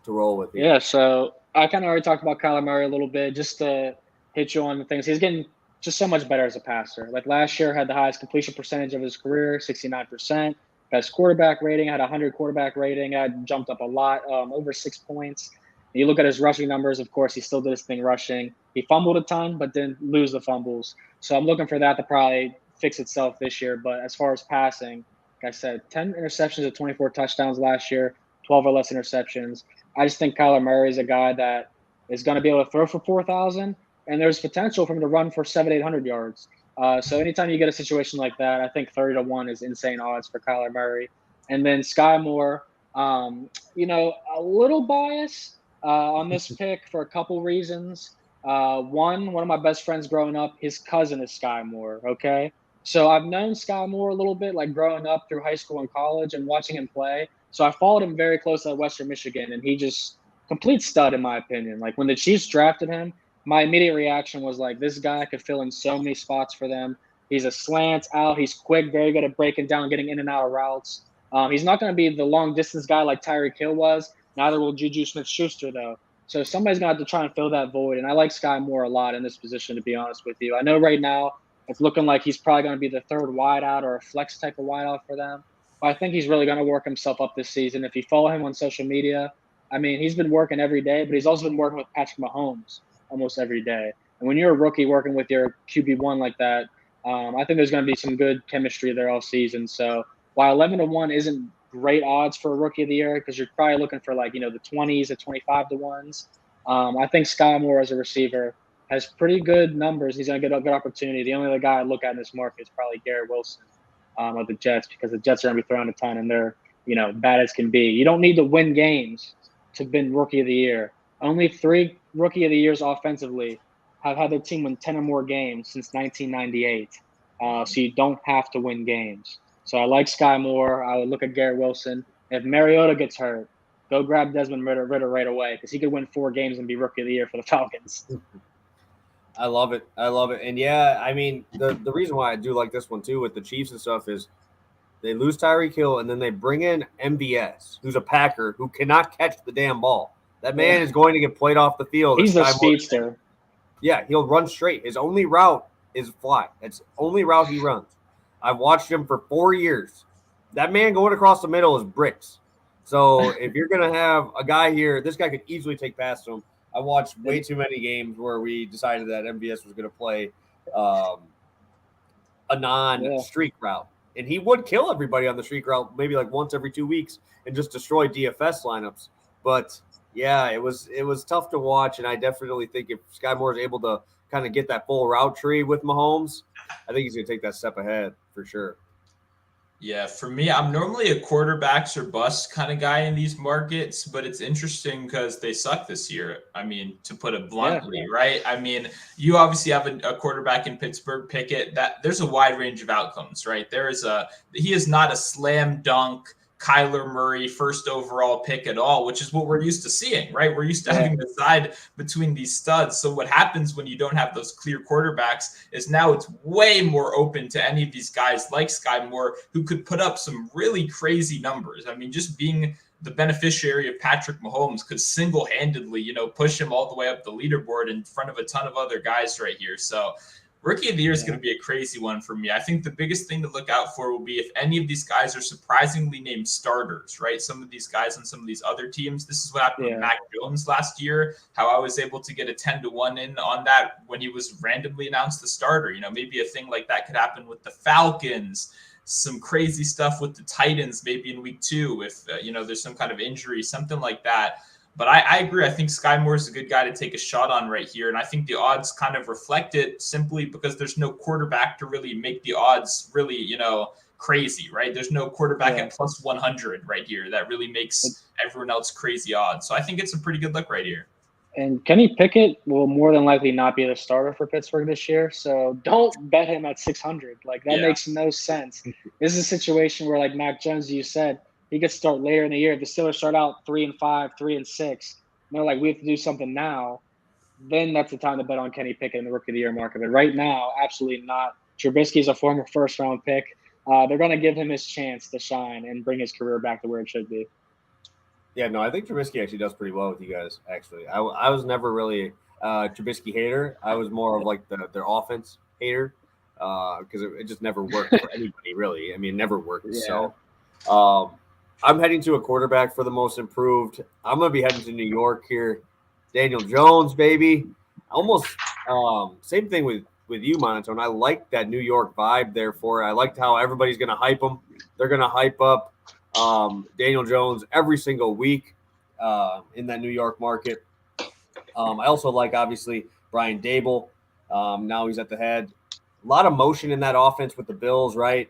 To roll with. Yeah, so I kind of already talked about Kyler Murray a little bit, just to hit you on the things. He's getting just so much better as a passer. Like last year, had the highest completion percentage of his career, 69%. Best quarterback rating, had 100 quarterback rating. Had jumped up a lot, over 6 points. And you look at his rushing numbers, of course, he still did his thing rushing. He fumbled a ton, but didn't lose the fumbles. So I'm looking for that to probably fix itself this year. But as far as passing, like I said, 10 interceptions and 24 touchdowns last year, 12 or less interceptions. I just think Kyler Murray is a guy that is going to be able to throw for 4,000, and there's potential for him to run for 700-800 yards. So anytime you get a situation like that, I think 30-1 is insane odds for Kyler Murray. And then Sky Moore, a little bias on this pick for a couple reasons. One of my best friends growing up, his cousin is Sky Moore, okay? So I've known Sky Moore a little bit, like growing up through high school and college and watching him play. So I followed him very close at Western Michigan, and he just complete stud in my opinion. Like when the Chiefs drafted him, my immediate reaction was like, this guy could fill in so many spots for them. He's a slant out. He's quick, very good at breaking down, getting in and out of routes. He's not going to be the long distance guy like Tyreek Hill was. Neither will Juju Smith-Schuster though. So somebody's going to have to try and fill that void. And I like Sky Moore a lot in this position, to be honest with you. I know right now it's looking like he's probably going to be the 3rd wideout or a flex type of wideout for them. I think he's really going to work himself up this season. If you follow him on social media, I mean, he's been working every day, but he's also been working with Patrick Mahomes almost every day. And when you're a rookie working with your QB1 like that, I think there's going to be some good chemistry there all season. So while 11-1 isn't great odds for a rookie of the year, because you're probably looking for like, the 20s, the 25 to ones, I think Sky Moore as a receiver has pretty good numbers. He's going to get a good opportunity. The only other guy I look at in this market is probably Garrett Wilson of the Jets, because the Jets are going to be throwing a ton and they're, bad as can be. You don't need to win games to win Rookie of the Year. Only 3 Rookie of the Years offensively have had their team win 10 or more games since 1998. So you don't have to win games. So I like Sky Moore. I would look at Garrett Wilson. If Mariota gets hurt, go grab Desmond Ritter right away, because he could win 4 games and be Rookie of the Year for the Falcons. I love it. And yeah, I mean, the reason why I do like this one too with the Chiefs and stuff is they lose Tyreek Hill and then they bring in MVS, who's a Packer who cannot catch the damn ball. That man is going to get played off the field. He's a speedster. Yeah, he'll run straight. His only route is fly. That's the only route he runs. I've watched him for 4 years. That man going across the middle is bricks. So if you're going to have a guy here, this guy could easily take past him. I watched way too many games where we decided that MVS was going to play a non-streak route. And he would kill everybody on the streak route maybe like once every 2 weeks and just destroy DFS lineups. But, yeah, it was tough to watch, and I definitely think if Sky Moore is able to kind of get that full route tree with Mahomes, I think he's going to take that step ahead for sure. Yeah, for me, I'm normally a quarterbacks or bust kind of guy in these markets, but it's interesting because they suck this year. I mean, to put it bluntly, right? I mean, you obviously have a quarterback in Pittsburgh, Pikkit. That there's a wide range of outcomes, right? He is not a slam dunk Kyler Murray first overall pick at all, which is what we're used to seeing, right? We're used to having the side between these studs. So what happens when you don't have those clear quarterbacks is now it's way more open to any of these guys like Sky Moore, who could put up some really crazy numbers. I mean, just being the beneficiary of Patrick Mahomes could single-handedly, push him all the way up the leaderboard in front of a ton of other guys right here. So Rookie of the Year is going to be a crazy one for me. I think the biggest thing to look out for will be if any of these guys are surprisingly named starters, right? Some of these guys on some of these other teams. This is what happened with Mac Jones last year, how I was able to get a 10-1 in on that when he was randomly announced the starter. Maybe a thing like that could happen with the Falcons. Some crazy stuff with the Titans, maybe in week 2, if, there's some kind of injury, something like that. But I agree. I think Sky Moore is a good guy to take a shot on right here. And I think the odds kind of reflect it simply because there's no quarterback to really make the odds really, crazy, right? There's no quarterback at plus 100 right here that really makes everyone else crazy odds. So I think it's a pretty good look right here. And Kenny Pickett will more than likely not be the starter for Pittsburgh this year. So don't bet him at 600. Like, that makes no sense. This is a situation where, like Mac Jones, you said, he could start later in the year. If the Steelers start out 3-5, 3-6, they're like, we have to do something now. Then that's the time to bet on Kenny Pickett in the Rookie of the Year market. But right now, absolutely not. Trubisky's a former first-round pick. They're going to give him his chance to shine and bring his career back to where it should be. Yeah, no, I think Trubisky actually does pretty well with you guys, actually. I was never really a Trubisky hater. I was more of like their offense hater because it just never worked for anybody, really. I mean, it never worked. Yeah. So I'm heading to a quarterback for the most improved. I'm going to be heading to New York here. Daniel Jones, baby. Almost same thing with you, Monotone. I like that New York vibe there for it. I liked how everybody's going to hype him. They're going to hype up Daniel Jones every single week in that New York market. I also like, obviously, Brian Dable. Now he's at the head. A lot of motion in that offense with the Bills, right?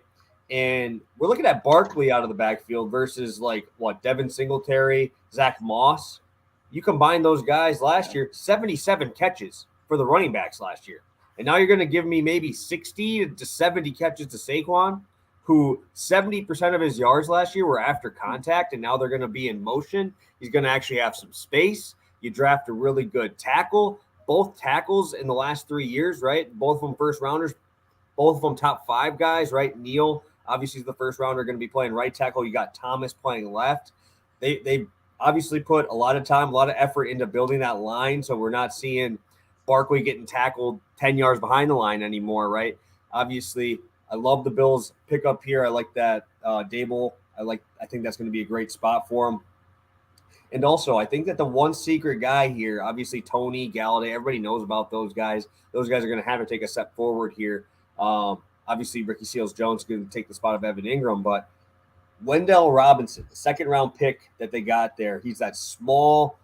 And we're looking at Barkley out of the backfield versus, Devin Singletary, Zach Moss. You combine those guys last year, 77 catches for the running backs last year. And now you're going to give me maybe 60 to 70 catches to Saquon, who 70% of his yards last year were after contact, and now they're going to be in motion. He's going to actually have some space. You draft a really good tackle. Both tackles in the last 3 years, right? Both of them first rounders. Both of them top 5 guys, right? Neal, obviously, is the first rounder, going to be playing right tackle. You got Thomas playing left. They obviously put a lot of time, a lot of effort into building that line, so we're not seeing Barkley getting tackled 10 yards behind the line anymore, right? Obviously, I love the Bills pick up here. I like that Dable. I think that's going to be a great spot for him. And also, I think that the one secret guy here, obviously Tony, Galladay, everybody knows about those guys. Those guys are going to have to take a step forward here. Obviously, Ricky Seals-Jones is going to take the spot of Evan Ingram, but Wendell Robinson, the second-round pick that they got there, he's that small,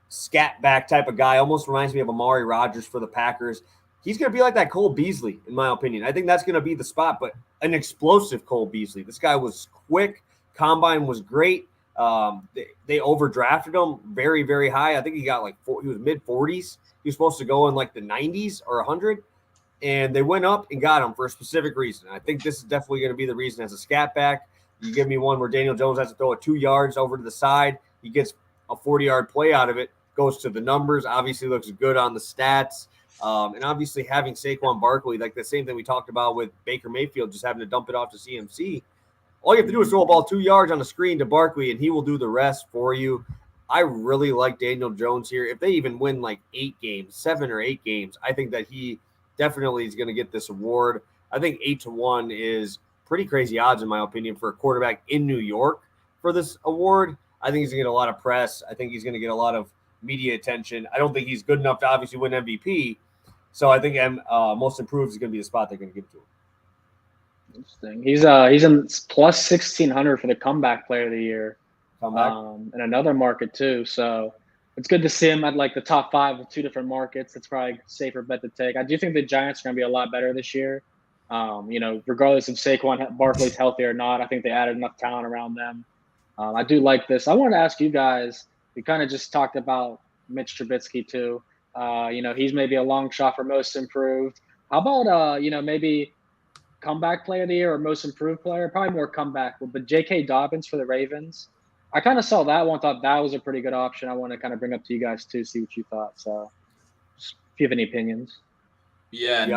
scat back type of guy. Almost reminds me of Amari Rodgers for the Packers. He's going to be like that Cole Beasley, in my opinion. I think that's going to be the spot, but an explosive Cole Beasley. This guy was quick. Combine was great. They overdrafted him very, very high. I think he got he was mid-40s. He was supposed to go in like the 90s or 100. And they went up and got him for a specific reason. I think this is definitely going to be the reason. As a scat back, you give me one where Daniel Jones has to throw it 2 yards over to the side. He gets a 40-yard play out of it, goes to the numbers, obviously looks good on the stats. And obviously having Saquon Barkley, like the same thing we talked about with Baker Mayfield, just having to dump it off to CMC. All you have to do is throw a ball 2 yards on the screen to Barkley, and he will do the rest for you. I really like Daniel Jones here. If they even win like 7 or 8 games, I think that he definitely is going to get this award. I think 8-1 is pretty crazy odds, in my opinion, for a quarterback in New York for this award. I think he's going to get a lot of press. I think he's going to get a lot of media attention. I don't think he's good enough to obviously win MVP. So I think most improved is going to be the spot they're going to give to him. Interesting. He's in plus 1,600 for the comeback player of the year. In another market too. So it's good to see him at like the top 5 of 2 different markets. It's probably a safer bet to take. I do think the Giants are going to be a lot better this year. Regardless if Saquon Barkley's healthy or not, I think they added enough talent around them. I do like this. I wanted to ask you guys, we kind of just talked about Mitch Trubisky too. He's maybe a long shot for most improved. How about, maybe comeback player of the year or most improved player? Probably more comeback, but J.K. Dobbins for the Ravens. I kind of saw that one, thought that was a pretty good option. I want to kind of bring up to you guys too, see what you thought. So if you have any opinions. If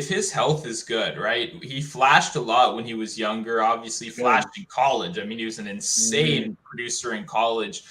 his health is good, right? He flashed a lot when he was younger, obviously flashed in college. I mean, he was an insane producer in college.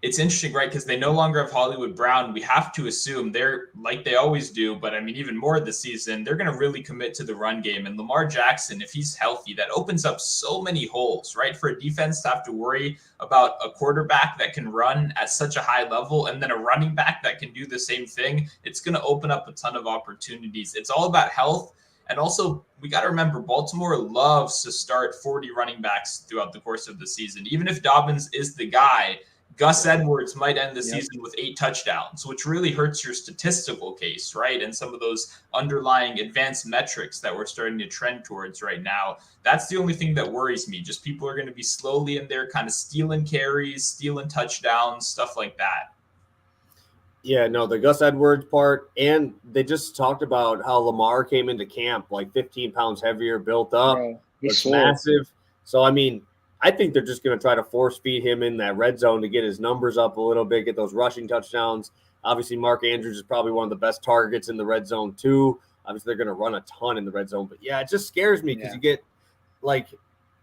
It's interesting, right? Because they no longer have Hollywood Brown. We have to assume they're like they always do, but I mean, even more this season, they're going to really commit to the run game. And Lamar Jackson, if he's healthy, that opens up so many holes, right? For a defense to have to worry about a quarterback that can run at such a high level and then a running back that can do the same thing, it's going to open up a ton of opportunities. It's all about health. And also, we got to remember, Baltimore loves to start 40 running backs throughout the course of the season. Even if Dobbins is the guy, Gus Edwards might end the season with 8 touchdowns, which really hurts your statistical case, right? And some of those underlying advanced metrics that we're starting to trend towards right now. That's the only thing that worries me. Just people are going to be slowly in there kind of stealing carries, stealing touchdowns, stuff like that. Yeah, no, the Gus Edwards part, and they just talked about how Lamar came into camp like 15 pounds heavier, built up. It's massive. So, I mean, I think they're just going to try to force feed him in that red zone to get his numbers up a little bit, get those rushing touchdowns. Obviously, Mark Andrews is probably one of the best targets in the red zone too. Obviously, they're going to run a ton in the red zone. But, yeah, it just scares me because you get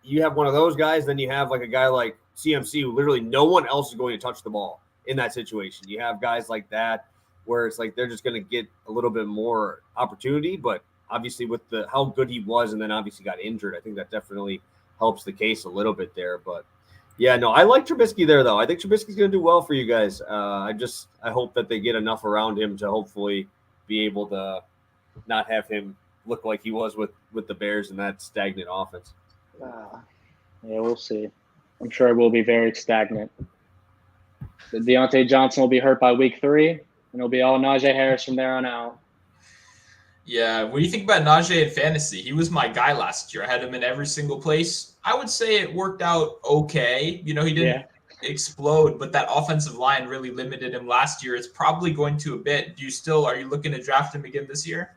you have one of those guys, then you have like a guy like CMC who literally no one else is going to touch the ball in that situation. You have guys like that where it's like they're just going to get a little bit more opportunity. But obviously with how good he was and then obviously got injured, I think that definitely helps the case a little bit there. But yeah, no, I like Trubisky there though. I think Trubisky's going to do well for you guys. I hope that they get enough around him to hopefully be able to not have him look like he was with the Bears and that stagnant offense. Yeah, we'll see. I'm sure it will be very stagnant. Deontay Johnson will be hurt by week 3, and it'll be all Najee Harris from there on out. Yeah, what do you think about Najee in fantasy? He was my guy last year. I had him in every single place. I would say it worked out okay. He didn't explode, but that offensive line really limited him last year. It's probably going to a bit. Are you looking to draft him again this year?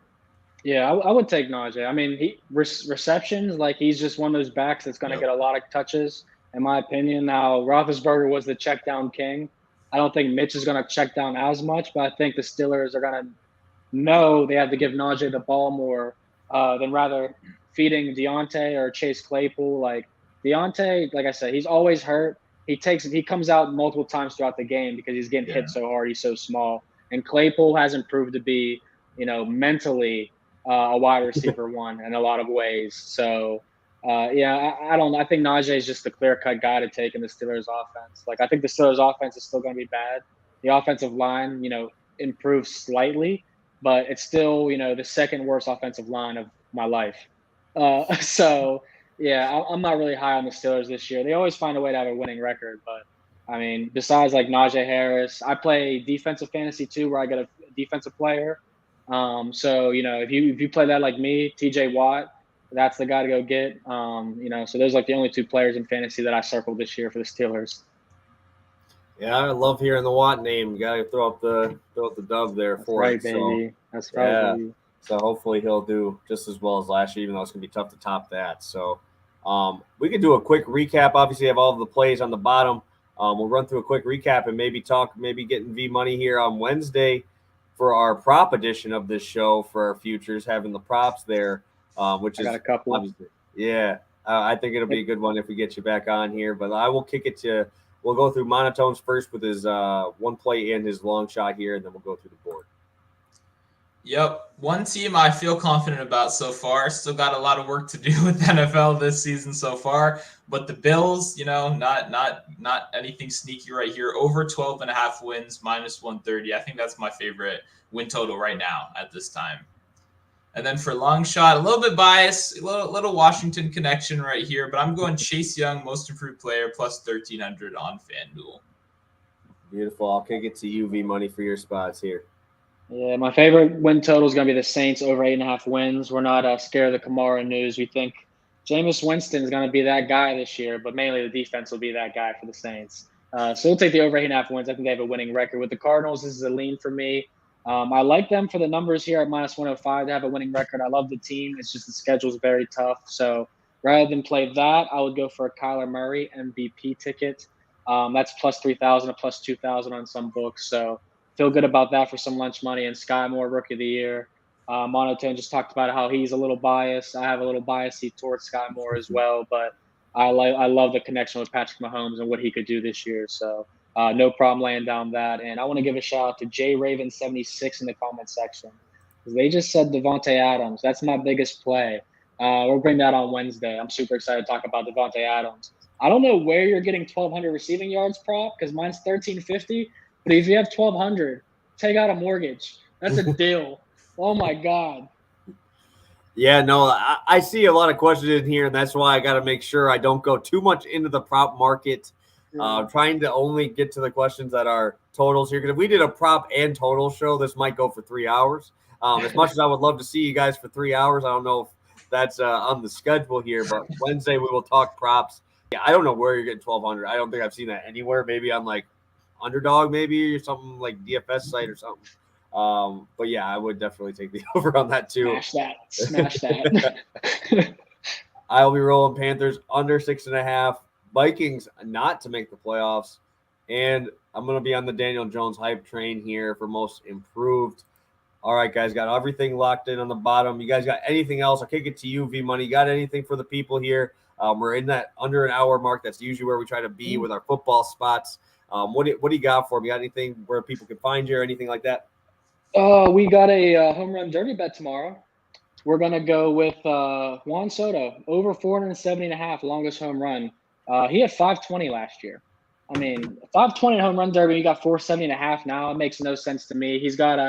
Yeah, I would take Najee. I mean, receptions, he's just one of those backs that's going to get a lot of touches, in my opinion. Now, Roethlisberger was the check down king. I don't think Mitch is going to check down as much, but I think the Steelers are going to know they have to give Najee the ball more than rather feeding Deontay or Chase Claypool. Like Deontay, like I said, he's always hurt. He comes out multiple times throughout the game because he's getting hit so hard. He's so small. And Claypool hasn't proved to be, mentally a wide receiver one in a lot of ways. So I don't. I think Najee is just the clear-cut guy to take in the Steelers' offense. Like, I think the Steelers' offense is still going to be bad. The offensive line, improves slightly, but it's still, the second worst offensive line of my life. So yeah, I'm not really high on the Steelers this year. They always find a way to have a winning record, but I mean, besides like Najee Harris, I play defensive fantasy too, where I get a defensive player. So if you play that like me, TJ Watt, that's the guy to go get. So there's like the only two players in fantasy that I circled this year for the Steelers. Yeah, I love hearing the Watt name. You gotta throw up the dub there That's for right, it. baby. So, That's right, yeah. baby. So hopefully he'll do just as well as last year, even though it's gonna be tough to top that. So we could do a quick recap. Obviously, have all of the plays on the bottom. We'll run through a quick recap and maybe getting VMoney here on Wednesday for our prop edition of this show for our futures, having the props there, which I is got a couple. obviously, yeah. I think it'll be a good one if we get you back on here. But I will kick it to. We'll go through Monotones first with his one play and his long shot here, and then we'll go through the board. Yep. One team I feel confident about so far. Still got a lot of work to do with NFL this season so far. But the Bills, not anything sneaky right here. Over 12.5 wins, -130. I think that's my favorite win total right now at this time. And then for long shot, a little bit biased, a little Washington connection right here. But I'm going Chase Young, most improved player, plus 1,300 on FanDuel. Beautiful. I'll kick it to you, VMoney, for your spots here. Yeah, my favorite win total is going to be the Saints over 8.5 wins. We're not scared of the Kamara news. We think Jameis Winston is going to be that guy this year, but mainly the defense will be that guy for the Saints. So we'll take the over 8.5 wins. I think they have a winning record. With the Cardinals, this is a lean for me. I like them for the numbers here at -105 to have a winning record. I love the team. It's just the schedule is very tough. So rather than play that, I would go for a Kyler Murray MVP ticket. That's plus 3,000 or plus 2,000 on some books. So feel good about that for some lunch money. And Sky Moore, Rookie of the Year. Monotone just talked about how he's a little biased. I have a little bias towards Sky Moore as well, but I love the connection with Patrick Mahomes and what he could do this year. So no problem laying down that. And I want to give a shout out to J Raven 76 in the comment section. They just said Devontae Adams. That's my biggest play. We'll bring that on Wednesday. I'm super excited to talk about Devontae Adams. I don't know where you're getting 1,200 receiving yards prop because mine's 1,350. But if you have 1,200, take out a mortgage. That's a deal. Oh my God. Yeah, no, I see a lot of questions in here, and that's why I got to make sure I don't go too much into the prop market. Trying to only get to the questions that are totals here. Because if we did a prop and total show, this might go for 3 hours. As much as I would love to see you guys for 3 hours, I don't know if that's on the schedule here. But Wednesday we will talk props. Yeah, I don't know where you're getting 1,200. I don't think I've seen that anywhere. Maybe on like Underdog, maybe, or something like DFS site or something. But yeah, I would definitely take the over on that too. Smash that. I'll be rolling Panthers under 6.5. Vikings not to make the playoffs. And I'm going to be on the Daniel Jones hype train here for most improved. All right, guys, got everything locked in on the bottom. You guys got anything else? I'll kick it to you, VMoney. Got anything for the people here? We're in that under an hour mark. That's usually where we try to be with our football spots. What do you got for me? Got anything where people can find you or anything like that? We got a home run derby bet tomorrow. We're going to go with Juan Soto, over 470.5, longest home run. He had 520 last year. I mean, 520 home run derby, you got 470.5 now. It makes no sense to me. He's got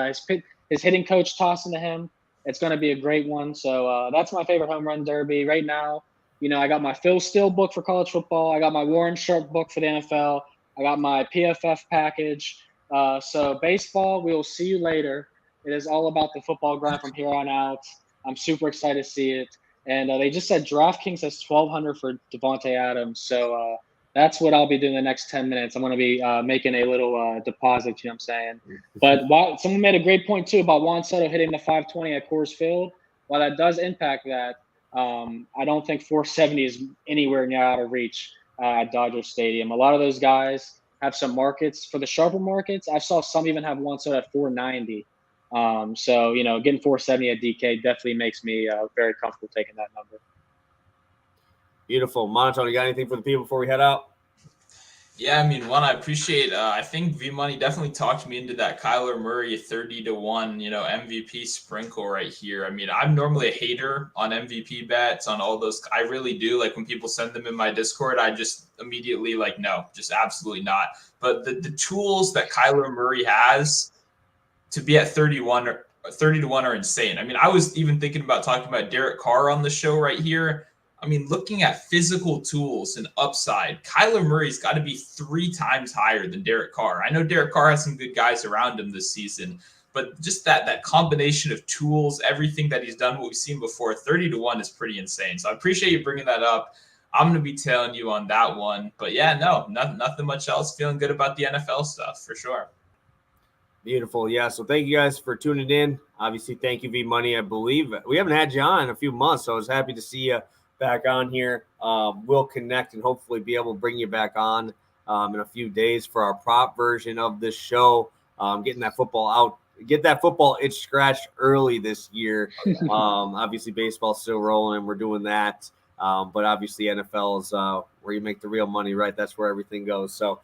his hitting coach tossing to him. It's going to be a great one. So that's my favorite home run derby right now. I got my Phil Steele book for college football. I got my Warren Sharp book for the NFL. I got my PFF package. So baseball, we will see you later. It is all about the football grind from here on out. I'm super excited to see it. And they just said DraftKings has 1,200 for Devontae Adams. So that's what I'll be doing the next 10 minutes. I'm going to be making a little deposit, you know what I'm saying? But someone made a great point, too, about Juan Soto hitting the 520 at Coors Field. While that does impact that, I don't think 470 is anywhere near out of reach at Dodger Stadium. A lot of those guys have some markets. For the sharper markets, I saw some even have Juan Soto at 490. So, getting 470 at DK definitely makes me very comfortable taking that number. Beautiful. Monotone, you got anything for the people before we head out? Yeah, I mean, I appreciate. I think VMoney definitely talked me into that Kyler Murray 30-1, MVP sprinkle right here. I mean, I'm normally a hater on MVP bets, on all those. I really do. Like when people send them in my Discord, I just immediately like, no, just absolutely not. But the tools that Kyler Murray has to be at 31 or 30-1 are insane. I mean, I was even thinking about talking about Derek Carr on the show right here. I mean, looking at physical tools and upside, Kyler Murray's got to be 3 times higher than Derek Carr. I know Derek Carr has some good guys around him this season, but just that combination of tools, everything that he's done, what we've seen before, 30-1 is pretty insane. So I appreciate you bringing that up. I'm going to be tailing you on that one. But yeah, no, nothing much else. Feeling good about the NFL stuff for sure. Beautiful. Yeah. So thank you guys for tuning in. Obviously, thank you, VMoney. I believe we haven't had you on in a few months, so I was happy to see you back on here. We'll connect and hopefully be able to bring you back on in a few days for our prop version of this show. Getting that football out, get that football itch scratched early this year. Obviously, baseball's still rolling, and we're doing that. But obviously, NFL is where you make the real money, right? That's where everything goes. So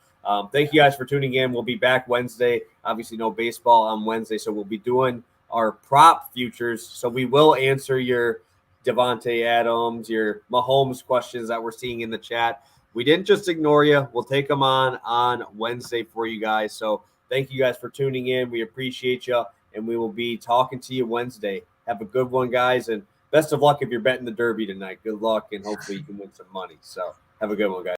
thank you guys for tuning in. We'll be back Wednesday. Obviously, no baseball on Wednesday, so we'll be doing our prop futures. So we will answer your Devontae Adams, your Mahomes questions that we're seeing in the chat. We didn't just ignore you. We'll take them on Wednesday for you guys. So thank you guys for tuning in. We appreciate you, and we will be talking to you Wednesday. Have a good one, guys, and best of luck if you're betting the Derby tonight. Good luck, and hopefully you can win some money. So have a good one, guys.